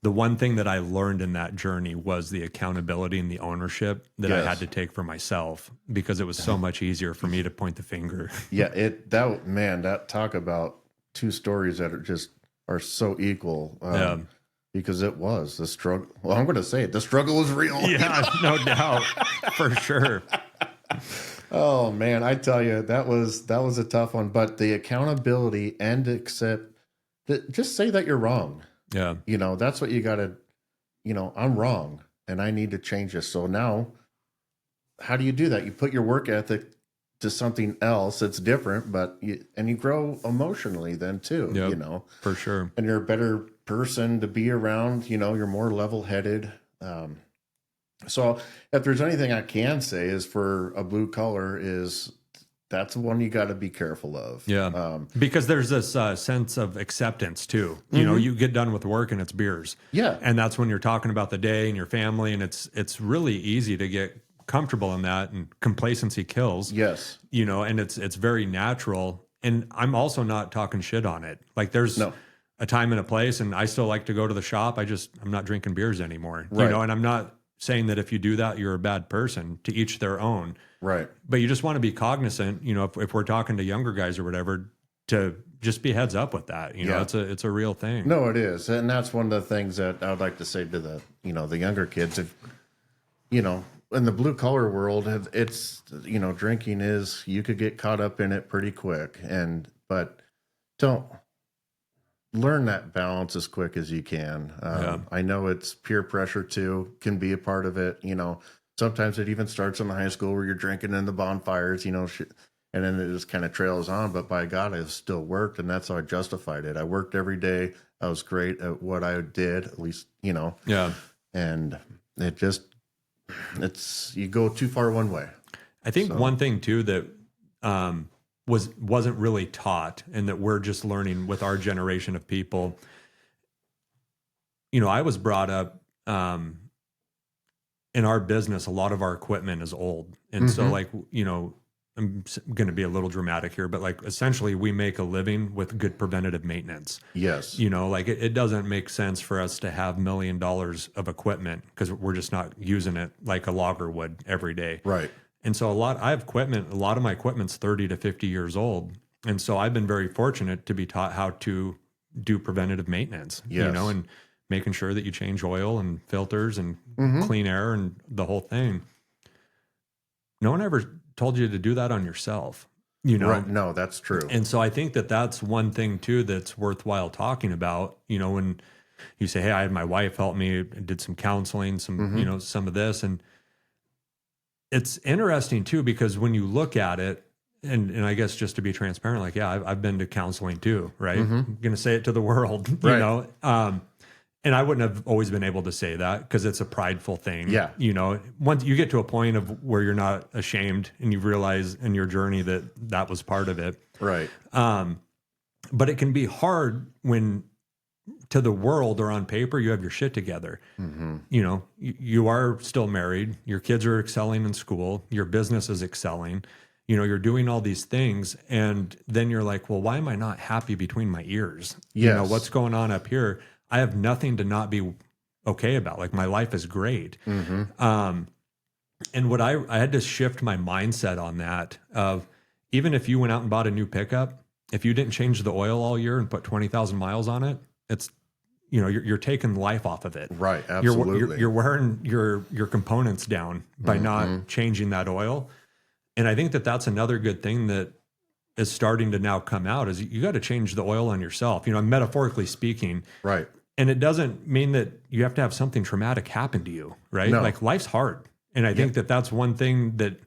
S1: the one thing that I learned in that journey was the accountability and the ownership that I had to take for myself, because it was so much easier for me to point the finger.
S2: Yeah, that talk about two stories that are so equal. Because it was the struggle. Well, I'm going to say it. The struggle was real.
S1: Yeah, no doubt, for sure.
S2: Oh man, I tell you, that was a tough one. But the accountability and just say that you're wrong.
S1: Yeah.
S2: That's what you got to, I'm wrong and I need to change this. So now, how do you do that? You put your work ethic to something else that's different, but you grow emotionally then too,
S1: Yep, for sure.
S2: And you're a better person to be around, you're more level-headed. So if there's anything I can say is for a blue collar that's the one you got to be careful of.
S1: Yeah. Because there's this sense of acceptance too. You get done with work and it's beers.
S2: Yeah.
S1: And that's when you're talking about the day and your family. And it's really easy to get comfortable in that, and complacency kills.
S2: Yes.
S1: And it's very natural. And I'm also not talking shit on it. Like there's a time and a place, and I still like to go to the shop. I'm not drinking beers anymore,
S2: right.
S1: And I'm not saying that if you do that, you're a bad person. To each their own.
S2: Right.
S1: But you just want to be cognizant, if we're talking to younger guys or whatever, to just be heads up with that. It's a real thing.
S2: No, it is. And that's one of the things that I would like to say to the younger kids. If, in the blue collar world, it's, drinking you could get caught up in it pretty quick. But don't learn that balance as quick as you can. I know it's peer pressure too, can be a part of it. Sometimes it even starts in the high school where you're drinking in the bonfires, and then it just kind of trails on. But by God, I still worked, and that's how I justified it. I worked every day. I was great at what I did, at least,
S1: Yeah.
S2: And you go too far one way.
S1: I think one thing too that wasn't really taught, and that we're just learning with our generation of people. I was brought up in our business, a lot of our equipment is old. And so I'm going to be a little dramatic here, but essentially we make a living with good preventative maintenance.
S2: Yes.
S1: It doesn't make sense for us to have $1 million of equipment because we're just not using it like a logger would every day.
S2: Right.
S1: And so I have equipment, a lot of my equipment's 30 to 50 years old. And so I've been very fortunate to be taught how to do preventative maintenance,
S2: yes.
S1: And making sure that you change oil and filters and clean air and the whole thing. No one ever told you to do that on yourself,
S2: Right. No, that's true.
S1: And so I think that that's one thing too that's worthwhile talking about, when you say, hey, I had my wife help me, did some counseling, some, some of this. And it's interesting too, because when you look at it, and I guess just to be transparent, I've been to counseling too, right? I'm going to say it to the world, you know? And I wouldn't have always been able to say that because it's a prideful thing.
S2: Yeah.
S1: Once you get to a point of where you're not ashamed and you realize in your journey that that was part of it.
S2: Right.
S1: But it can be hard when to the world or on paper, you have your shit together. You are still married. Your kids are excelling in school. Your business is excelling. You're doing all these things. And then you're like, well, why am I not happy between my ears?
S2: Yes.
S1: What's going on up here? I have nothing to not be okay about. My life is great. And what I had to shift my mindset on that of even if you went out and bought a new pickup, if you didn't change the oil all year and put 20,000 miles on it, it's, you're taking life off of it.
S2: Right. Absolutely.
S1: You're wearing your components down by not changing that oil. And I think that that's another good thing that is starting to now come out is you got to change the oil on yourself, metaphorically speaking.
S2: Right.
S1: And it doesn't mean that you have to have something traumatic happen to you, right?
S2: No.
S1: Life's hard. And I think that that's one thing that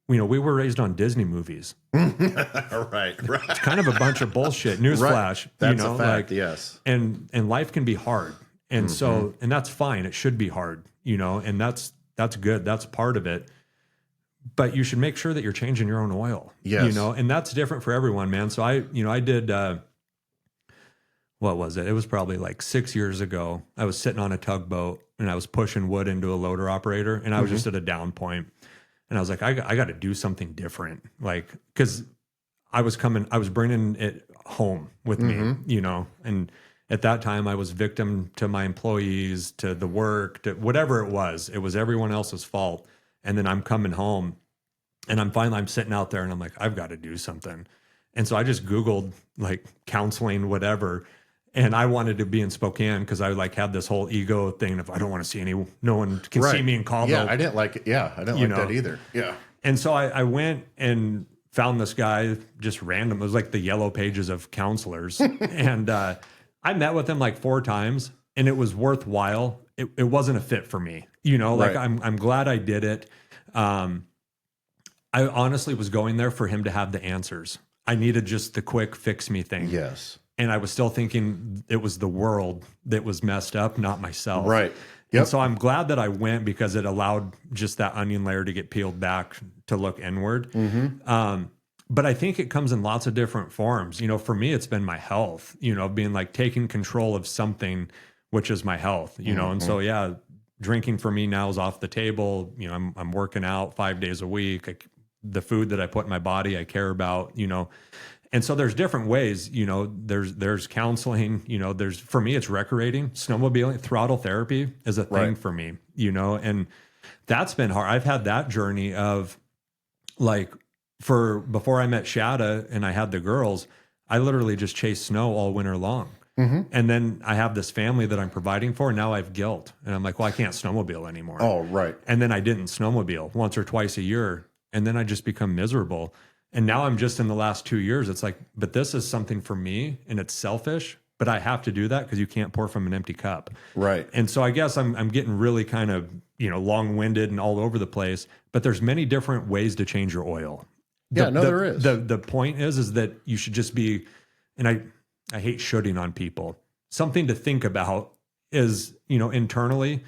S1: we were raised on Disney movies.
S2: Right.
S1: It's kind of a bunch of bullshit. Newsflash.
S2: Right. That's a fact. Yes.
S1: And life can be hard. And so, and that's fine. It should be hard, and that's good. That's part of it. But you should make sure that you're changing your own oil.
S2: Yes.
S1: And that's different for everyone, man. So I did, what was it? It was probably like 6 years ago. I was sitting on a tugboat and I was pushing wood into a loader operator, and I was just at a down point. And I was like, I got to do something different. Like, cause I was bringing it home with me, and at that time I was victim to my employees, to the work, to whatever it was everyone else's fault. And then I'm coming home and I'm sitting out there and I'm like, I've got to do something. And so I just Googled like counseling, whatever. And I wanted to be in Spokane because I like had this whole ego thing of I don't want to see no one can see me in Caldwell.
S2: Yeah, I didn't like it. Yeah, I didn't like that either. Yeah.
S1: And so I went and found this guy just random. It was like the yellow pages of counselors. And I met with him like 4 times and it was worthwhile. It wasn't a fit for me, like I'm glad I did it. I honestly was going there for him to have the answers. I needed just the quick fix me thing.
S2: Yes.
S1: And I was still thinking it was the world that was messed up, not myself.
S2: Right. Yep.
S1: And so I'm glad that I went because it allowed just that onion layer to get peeled back to look inward. But I think it comes in lots of different forms. For me, it's been my health, being like taking control of something, which is my health, and so, yeah, drinking for me now is off the table. I'm working out 5 days a week. The food that I put in my body, I care about, and so there's different ways, there's counseling, for me, it's recreating, snowmobiling, throttle therapy is a thing for me, and that's been hard. I've had that journey of like, before I met Shada and I had the girls, I literally just chased snow all winter long. And then I have this family that I'm providing for. And now I have guilt. And I'm like, well, I can't snowmobile anymore.
S2: Oh, right.
S1: And then I didn't snowmobile once or twice a year. And then I just become miserable. And now I'm just in the last 2 years, it's like, but this is something for me and it's selfish, but I have to do that because you can't pour from an empty cup.
S2: Right.
S1: And so I guess I'm getting really kind of, long-winded and all over the place, but there's many different ways to change your oil.
S2: There is.
S1: The point is that you should just be, and I hate shooting on people. Something to think about is, internally,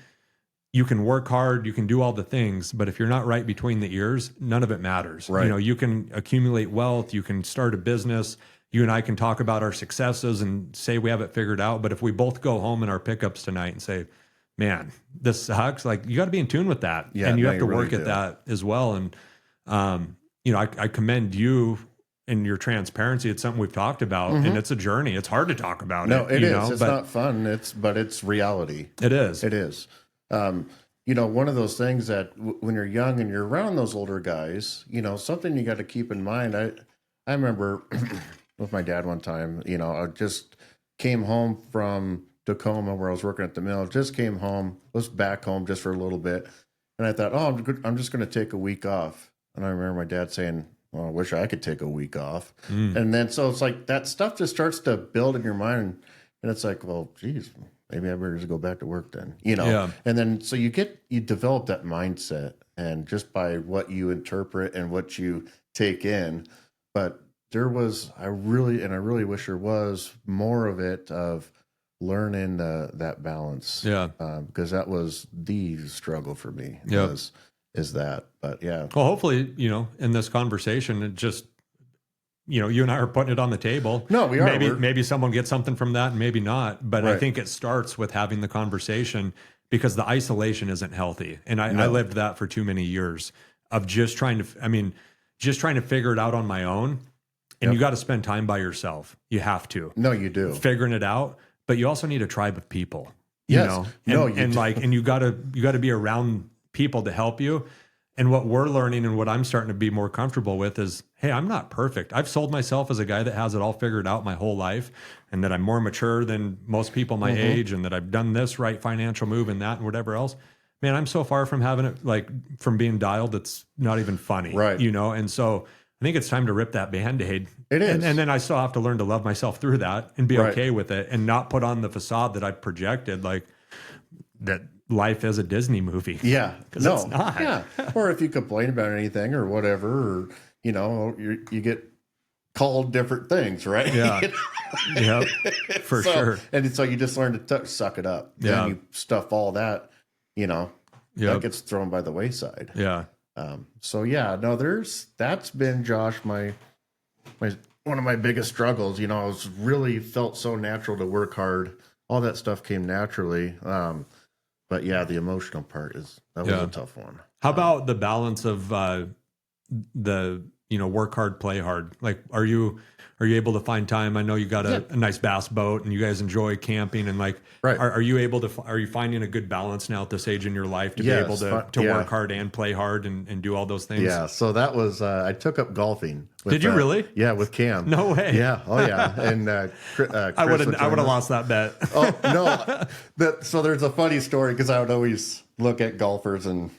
S1: you can work hard, you can do all the things, but if you're not right between the ears, none of it matters.
S2: Right.
S1: You can accumulate wealth, you can start a business, you and I can talk about our successes and say we have it figured out. But if we both go home in our pickups tonight and say, man, this sucks, like you got to be in tune with that.
S2: Yeah,
S1: and you have to
S2: really
S1: work at that as well. And, I commend you and your transparency. It's something we've talked about and it's a journey. It's hard to talk about.
S2: No, it is. It's not fun. But it's reality.
S1: It is.
S2: It is. One of those things that when you're young and you're around those older guys, something you got to keep in mind. I remember with my dad one time, I just came home from Tacoma where I was working at the mill, just came home, was back home just for a little bit. And I thought, I'm just going to take a week off. And I remember my dad saying, well, I wish I could take a week off. And then, so it's like that stuff just starts to build in your mind. And it's like, well, geez, maybe I better just go back to work then,
S1: Yeah.
S2: And then, so you develop that mindset and just by what you interpret and what you take in. But I really wish there was more of it of learning that balance.
S1: Yeah.
S2: Because that was the struggle for me.
S1: Yeah.
S2: Is that, but yeah.
S1: Well, hopefully, in this conversation, it just, you and I are putting it on the table.
S2: No, we are.
S1: Maybe someone gets something from that and maybe not. But
S2: Right.
S1: I think it starts with having the conversation because the isolation isn't healthy. And I lived that for too many years of just trying to figure it out on my own. And you got to spend time by yourself. You have to.
S2: No, you do.
S1: Figuring it out. But you also need a tribe of people.
S2: Yes.
S1: And you gotta be around people to help you. And what we're learning and what I'm starting to be more comfortable with is, hey, I'm not perfect. I've sold myself as a guy that has it all figured out my whole life and that I'm more mature than most people my age and that I've done this right financial move and that and whatever else. Man, I'm so far from having it, from being dialed, it's not even funny.
S2: Right.
S1: And so I think it's time to rip that Band-Aid.
S2: It is.
S1: And then I still have to learn to love myself through that and be okay with it and not put on the facade that I've projected, like that life as a Disney movie.
S2: Yeah.
S1: Because it's not.
S2: Yeah. Or if you complain about anything or whatever, or, you know, you get called different things, right?
S1: Yeah. Yep. For sure.
S2: And so you just learn to suck it up.
S1: Yeah.
S2: And you stuff all that, you know,
S1: Yep.
S2: that gets thrown by the wayside.
S1: Yeah.
S2: So yeah, no, that's been, Josh, my one of my biggest struggles. You know, I was really felt so natural to work hard. All that stuff came naturally. But yeah, the emotional part was a tough one.
S1: How about the balance of the, you know, work hard, play hard? Like, are you able to find time? I know you got a nice bass boat and you guys enjoy camping, and like,
S2: Right.
S1: are you finding a good balance now at this age in your life to be able to work hard and play hard and do all those things?
S2: Yeah. So that was, I took up golfing.
S1: Did you really?
S2: Yeah. With Cam.
S1: No way.
S2: Yeah. Oh yeah. And, Chris
S1: I would have lost that bet.
S2: Oh no. So there's a funny story, because I would always look at golfers and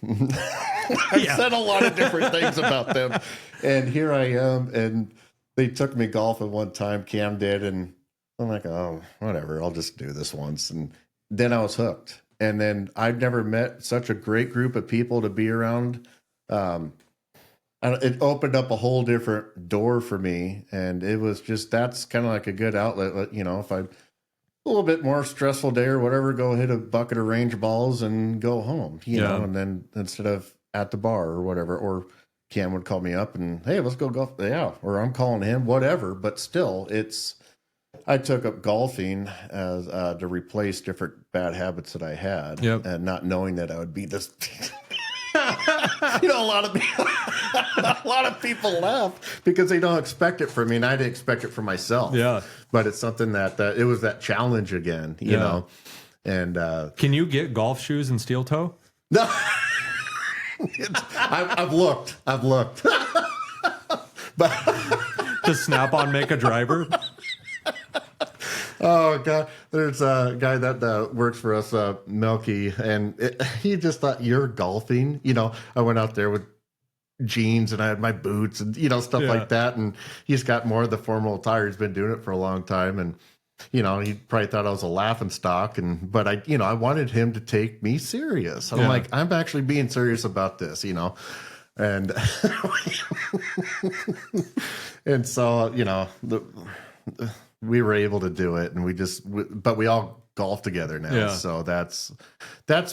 S2: I've said a lot of different things about them. And here I am, and they took me golfing one time, Cam did, and I'm like, oh, whatever, I'll just do this once. And then I was hooked. And then I've never met such a great group of people to be around. It opened up a whole different door for me. And it was just, that's kind of like a good outlet. You know, if I'm a little bit more stressful day or whatever, go hit a bucket of range balls and go home, you know, and then instead of at the bar or whatever, or Cam would call me up and, hey, let's go golf. Yeah. Or I'm calling him, whatever. But still, I took up golfing as to replace different bad habits that I had, and not knowing that I would be this. You know, a lot of people laugh because they don't expect it from me, and I didn't expect it from myself. Yeah, but it's something that it was that challenge again, you know. And
S1: can you get golf shoes and steel toe?
S2: No, I've looked, but
S1: does Snap On make a driver?
S2: Oh God, there's a guy that works for us, Melky, and he just thought, you're golfing. You know, I went out there with jeans and I had my boots and, you know, stuff like that. And he's got more of the formal attire. He's been doing it for a long time. And, you know, he probably thought I was a laughing stock. But I wanted him to take me serious. I'm like, I'm actually being serious about this, you know. And, and so, you know, we were able to do it, and but we all golf together now. Yeah. So that's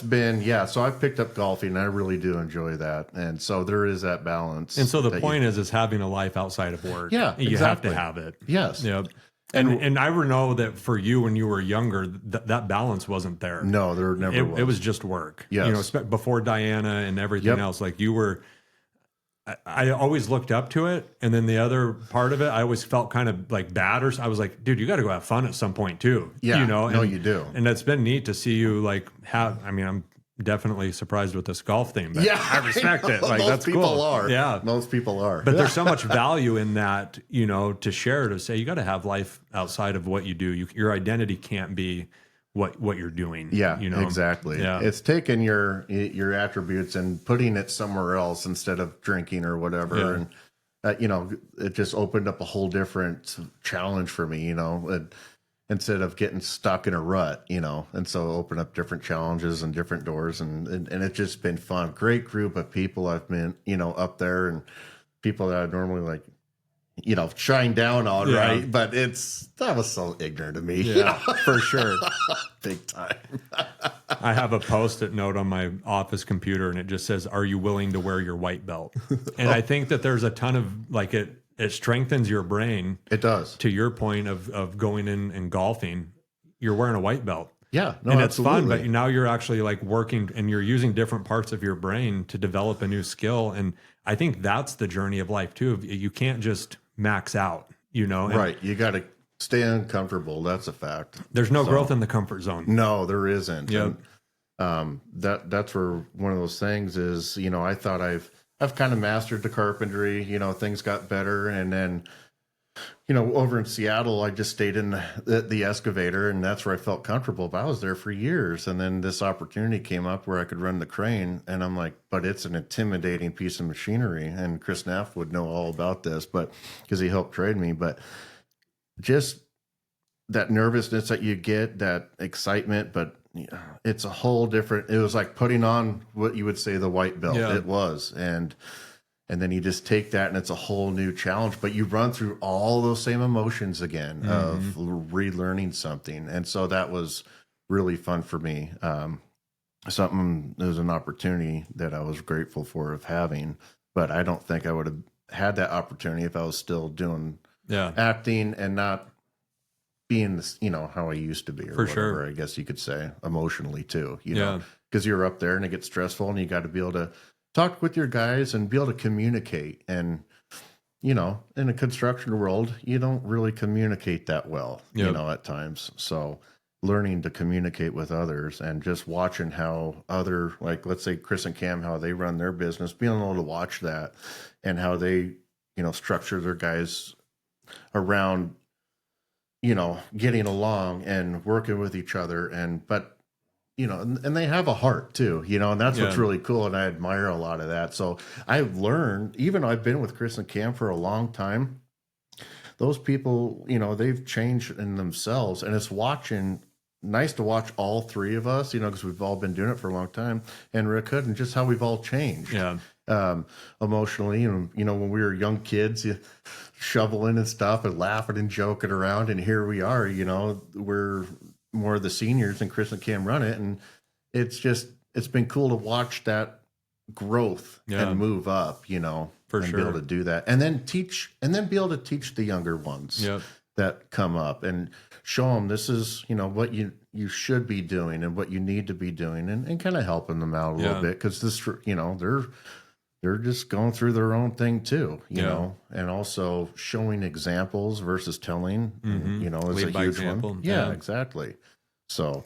S2: been, so I've picked up golfing and I really do enjoy that. And so there is that balance.
S1: And so the point is having a life outside of work.
S2: Yeah,
S1: you
S2: exactly.
S1: have to have it.
S2: Yes.
S1: Yep. And I know that for you, when you were younger, that balance wasn't there.
S2: No, there never was.
S1: It was just work.
S2: Yes.
S1: You know, before Diana and everything else, like you were, I always looked up to it. And then the other part of it, I always felt kind of like bad, or I was like, dude, you got to go have fun at some point too.
S2: Yeah.
S1: You know,
S2: you do.
S1: And it's been neat to see you like I'm definitely surprised with this golf thing, but I respect it. Like, that's cool. Most
S2: people are.
S1: Yeah.
S2: Most people are.
S1: But there's so much value in that, you know, to share, to say, you got to have life outside of what you do. Your identity can't be what you're doing.
S2: Yeah,
S1: you know?
S2: Exactly. Yeah. It's taking your attributes and putting it somewhere else instead of drinking or whatever. Yeah. And, you know, it just opened up a whole different challenge for me, you know, instead of getting stuck in a rut, you know, and so open up different challenges and different doors. And it's just been fun. Great group of people I've been, you know, up there, and people that I normally like, you know, shine down on, right? But that was so ignorant of me.
S1: Yeah,
S2: you know?
S1: for sure.
S2: Big time.
S1: I have a Post-it note on my office computer, and it just says, "Are you willing to wear your white belt?" And I think that there's a ton of, like, it strengthens your brain.
S2: It does.
S1: To your point of going in and golfing, you're wearing a white belt.
S2: Yeah, no,
S1: and
S2: absolutely.
S1: It's fun, but now you're actually like working, and you're using different parts of your brain to develop a new skill. And I think that's the journey of life too. You can't just max out, you know?
S2: Right. You got to stay uncomfortable. That's a fact.
S1: There's no growth in the comfort zone.
S2: No, there isn't.
S1: Yep.
S2: And, that's where one of those things is, you know, I thought I've kind of mastered the carpentry, you know, things got better. And then, you know, over in Seattle, I just stayed in the excavator, and that's where I felt comfortable. But I was there for years. And then this opportunity came up where I could run the crane. And I'm like, but it's an intimidating piece of machinery. And Chris Naff would know all about this, but because he helped trade me. But just that nervousness that you get, that excitement, but it's a whole different, it was like putting on what you would say the white belt.
S1: Yeah.
S2: It was. And then you just take that and it's a whole new challenge, but you run through all those same emotions again of relearning something. And so that was really fun for me. Something, it was an opportunity that I was grateful for of having, but I don't think I would have had that opportunity if I was still doing acting and not being this, how I used to be, or
S1: For
S2: whatever,
S1: sure.
S2: I guess you could say, emotionally too, know, because you're up there and it gets stressful and you got to be able to talk with your guys and be able to communicate. And, in a construction world, you don't really communicate that well, at times. So learning to communicate with others and just watching how other, like, let's say Chris and Cam, how they run their business, being able to watch that and how they, structure their guys around, getting along and working with each other. And they have a heart too, and that's what's really cool. And I admire a lot of that. So I've learned, even though I've been with Chris and Cam for a long time, those people, they've changed in themselves, and it's nice to watch all three of us, because we've all been doing it for a long time, and Rick Hood, and just how we've all changed emotionally. And, when we were young kids, shoveling and stuff and laughing and joking around, and here we are, we're more of the seniors, and Chris and Cam run it. And it's been cool to watch that growth and move up,
S1: For
S2: and
S1: sure.
S2: be able to do that, and then be able to teach the younger ones that come up and show them this is, what you should be doing and what you need to be doing, and kind of helping them out a little bit. Cause this, they're just going through their own thing too, you know, and also showing examples versus telling, is
S1: Lead
S2: a
S1: by
S2: huge
S1: example.
S2: one. Yeah, exactly. So,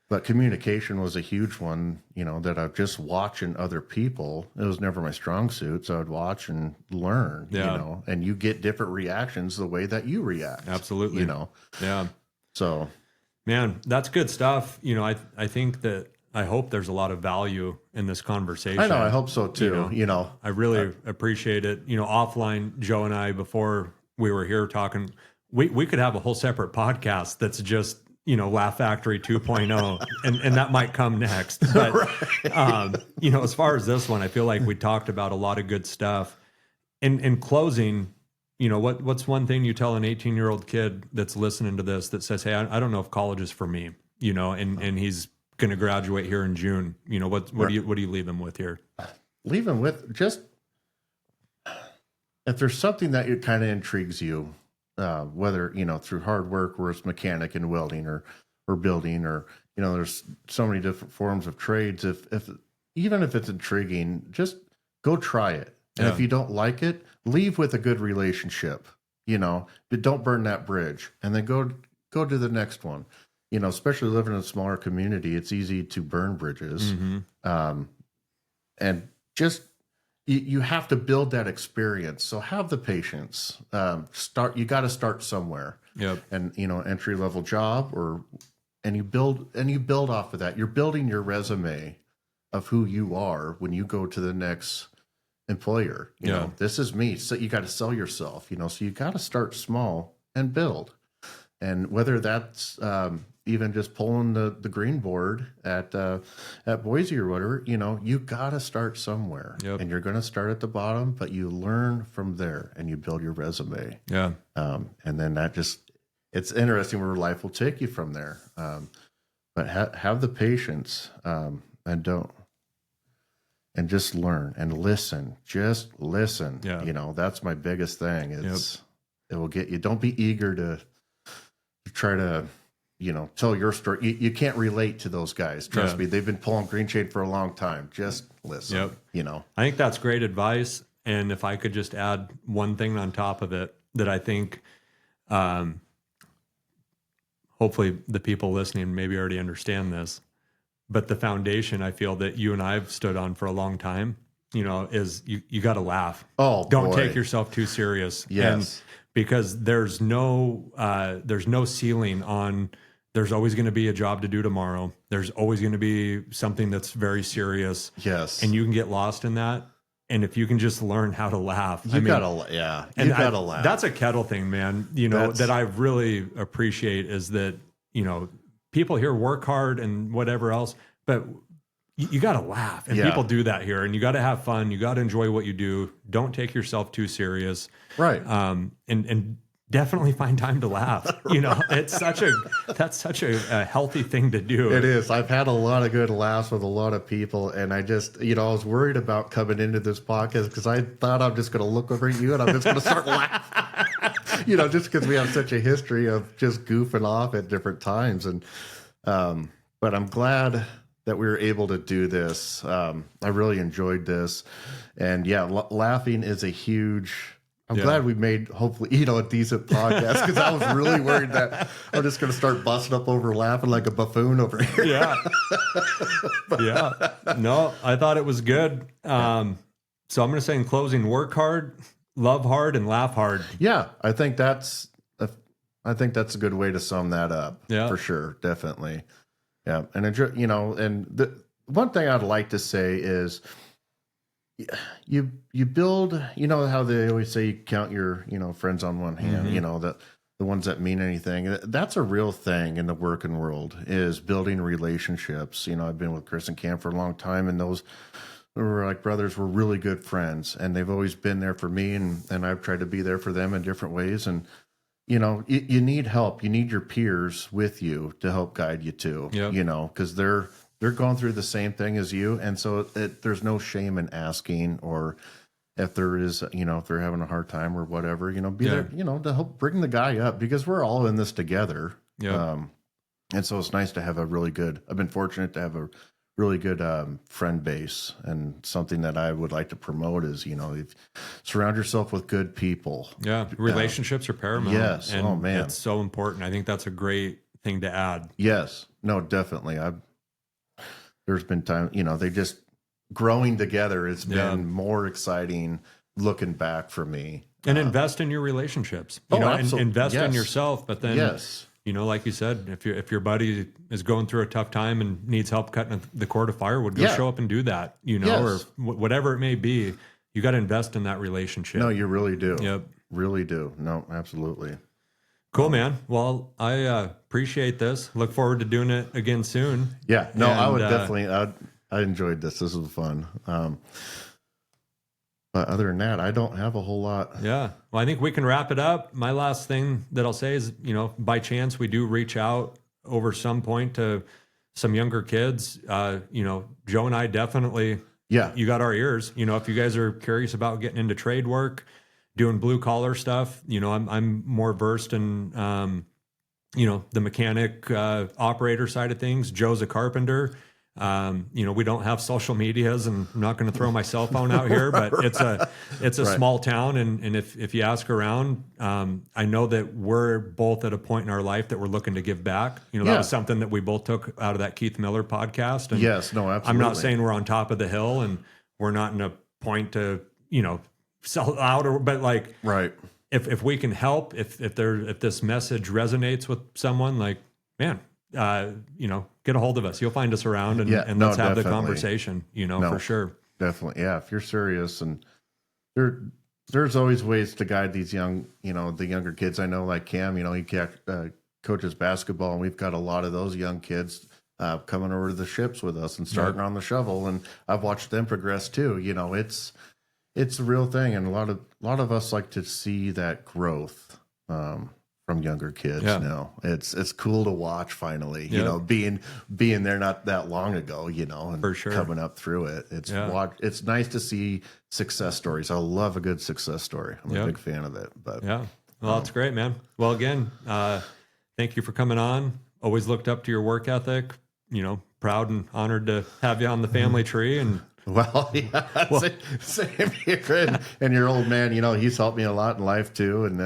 S2: but communication was a huge one, that I've just watching other people. It was never my strong suit. So I'd watch and learn, and you get different reactions the way that you react.
S1: Absolutely. Yeah.
S2: So,
S1: man, that's good stuff. I think that, I hope there's a lot of value in this conversation.
S2: I know, I hope so too.
S1: I really appreciate it. Offline, Joe and I, before we were here talking, we could have a whole separate podcast that's just, Laugh Factory 2.0, and that might come next. But, as far as this one, I feel like we talked about a lot of good stuff. In closing, what's one thing you tell an 18-year-old kid that's listening to this that says, hey, I don't know if college is for me, and he's going to graduate here in June. What do you leave him with here?
S2: Leave him with just, if there's something that it kind of intrigues you, whether, through hard work, where it's mechanic and welding or building, or, there's so many different forms of trades. Even if it's intriguing, just go try it. And if you don't like it, leave with a good relationship, but don't burn that bridge, and then go to the next one. Especially living in a smaller community, it's easy to burn bridges. And just, you have to build that experience. So have the patience. You got to start somewhere.
S1: Yep.
S2: And, entry level job, and you build off of that. You're building your resume of who you are when you go to the next employer. You know, this is me. So you got to sell yourself, so you got to start small and build. And whether that's, even just pulling the green board at Boise or whatever, you got to start somewhere. And you're going to start at the bottom, but you learn from there and you build your resume.
S1: Yeah.
S2: And then it's interesting where life will take you from there. But have the patience, and just learn and listen. Just listen.
S1: Yeah.
S2: That's my biggest thing. It will get you. Don't be eager to try to, tell your story. You can't relate to those guys. Trust me. They've been pulling green shade for a long time. Just listen,
S1: I think that's great advice. And if I could just add one thing on top of it that I think, hopefully the people listening maybe already understand this, but the foundation I feel that you and I have stood on for a long time, is you got to laugh.
S2: Oh,
S1: don't
S2: boy.
S1: take yourself too serious.
S2: Yes.
S1: And because there's no ceiling on, there's always going to be a job to do tomorrow. There's always going to be something that's very serious.
S2: Yes.
S1: And you can get lost in that. And if you can just learn how to laugh,
S2: You gotta laugh.
S1: That's a Kettle thing, man. That I really appreciate is that, people here work hard and whatever else, but you got to laugh, and people do that here, and you got to have fun. You got to enjoy what you do. Don't take yourself too serious.
S2: Right.
S1: And definitely find time to laugh. That's such a healthy thing to do.
S2: It is. I've had a lot of good laughs with a lot of people, and I just, I was worried about coming into this podcast because I thought I'm just going to look over at you and I'm just going to start laughing. Just because we have such a history of just goofing off at different times, and but I'm glad that we were able to do this. I really enjoyed this, and laughing is a huge. I'm glad we made, hopefully, a decent podcast, because I was really worried that I'm just going to start busting up over laughing like a buffoon over here.
S1: Yeah. No, I thought it was good. So I'm going to say in closing, work hard, love hard, and laugh hard.
S2: Yeah, I think that's a good way to sum that up.
S1: Yeah,
S2: for sure, definitely. Yeah, and and the one thing I'd like to say is, you build, how they always say you count your, friends on one hand, the ones that mean anything. That's a real thing in the working world, is building relationships. I've been with Chris and Cam for a long time, and those were like brothers, were really good friends, and they've always been there for me, and I've tried to be there for them in different ways. And, you need help. You need your peers with you to help guide you too, because they're going through the same thing as you. And so there's no shame in asking, or if there is, if they're having a hard time or whatever, be there, to help bring the guy up, because we're all in this together.
S1: Yeah.
S2: And so it's nice to have I've been fortunate to have a really good friend base, and something that I would like to promote is, surround yourself with good people.
S1: Yeah. Relationships are paramount.
S2: Yes.
S1: And
S2: oh man.
S1: it's so important. I think that's a great thing to add.
S2: Yes. No, definitely. There's been time, they just growing together. It's been more exciting looking back for me.
S1: And invest in your relationships, and invest in yourself. But then, like you said, if your buddy is going through a tough time and needs help cutting the cord of firewood, go show up and do that, or whatever it may be. You got to invest in that relationship.
S2: No, you really do.
S1: Yep.
S2: Really do. No, absolutely.
S1: Cool, man. Well, I appreciate this. Look forward to doing it again soon.
S2: Yeah. No, I would definitely. I enjoyed this. This was fun. But other than that, I don't have a whole lot.
S1: Yeah. Well, I think we can wrap it up. My last thing that I'll say is, by chance, we do reach out over some point to some younger kids. Joe and I definitely.
S2: Yeah.
S1: You got our ears. If you guys are curious about getting into trade work, doing blue collar stuff, I'm more versed in, the mechanic operator side of things. Joe's a carpenter. We don't have social medias, and I'm not going to throw my cell phone out here, but it's a small town. And if you ask around, I know that we're both at a point in our life that we're looking to give back. That was something that we both took out of that Keith Miller podcast. And
S2: yes, no, absolutely.
S1: I'm not saying we're on top of the hill and we're not in a point to, sell out, but like,
S2: right.
S1: If we can help, if this message resonates with someone, like, man, get a hold of us. You'll find us around, and let's have the conversation, for sure.
S2: Definitely. Yeah. If you're serious, and there's always ways to guide these young, the younger kids. I know, like Cam, he coaches basketball, and we've got a lot of those young kids coming over to the ships with us and starting on the shovel. And I've watched them progress too. It's a real thing. And a lot of us like to see that growth, from younger kids. Now it's cool to watch finally, being there not that long ago, and
S1: for sure
S2: coming up through it. It's nice to see success stories. I love a good success story. I'm a big fan of it, but
S1: well, that's great, man. Well, again, thank you for coming on. Always looked up to your work ethic, proud and honored to have you on the family tree. And
S2: well, same here. And your old man, he's helped me a lot in life too. And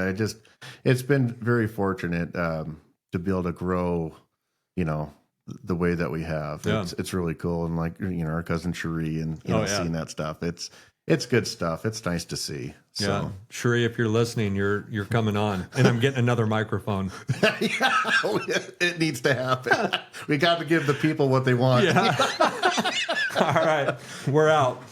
S2: it's been very fortunate to be able to grow, the way that we have. It's really cool. And like, our cousin Cherie, and seeing that stuff. It's good stuff. It's nice to see. So.
S1: Yeah, Cherie, if you're listening, you're coming on, and I'm getting another microphone.
S2: It needs to happen. We got to give the people what they want.
S1: Yeah. All right, we're out.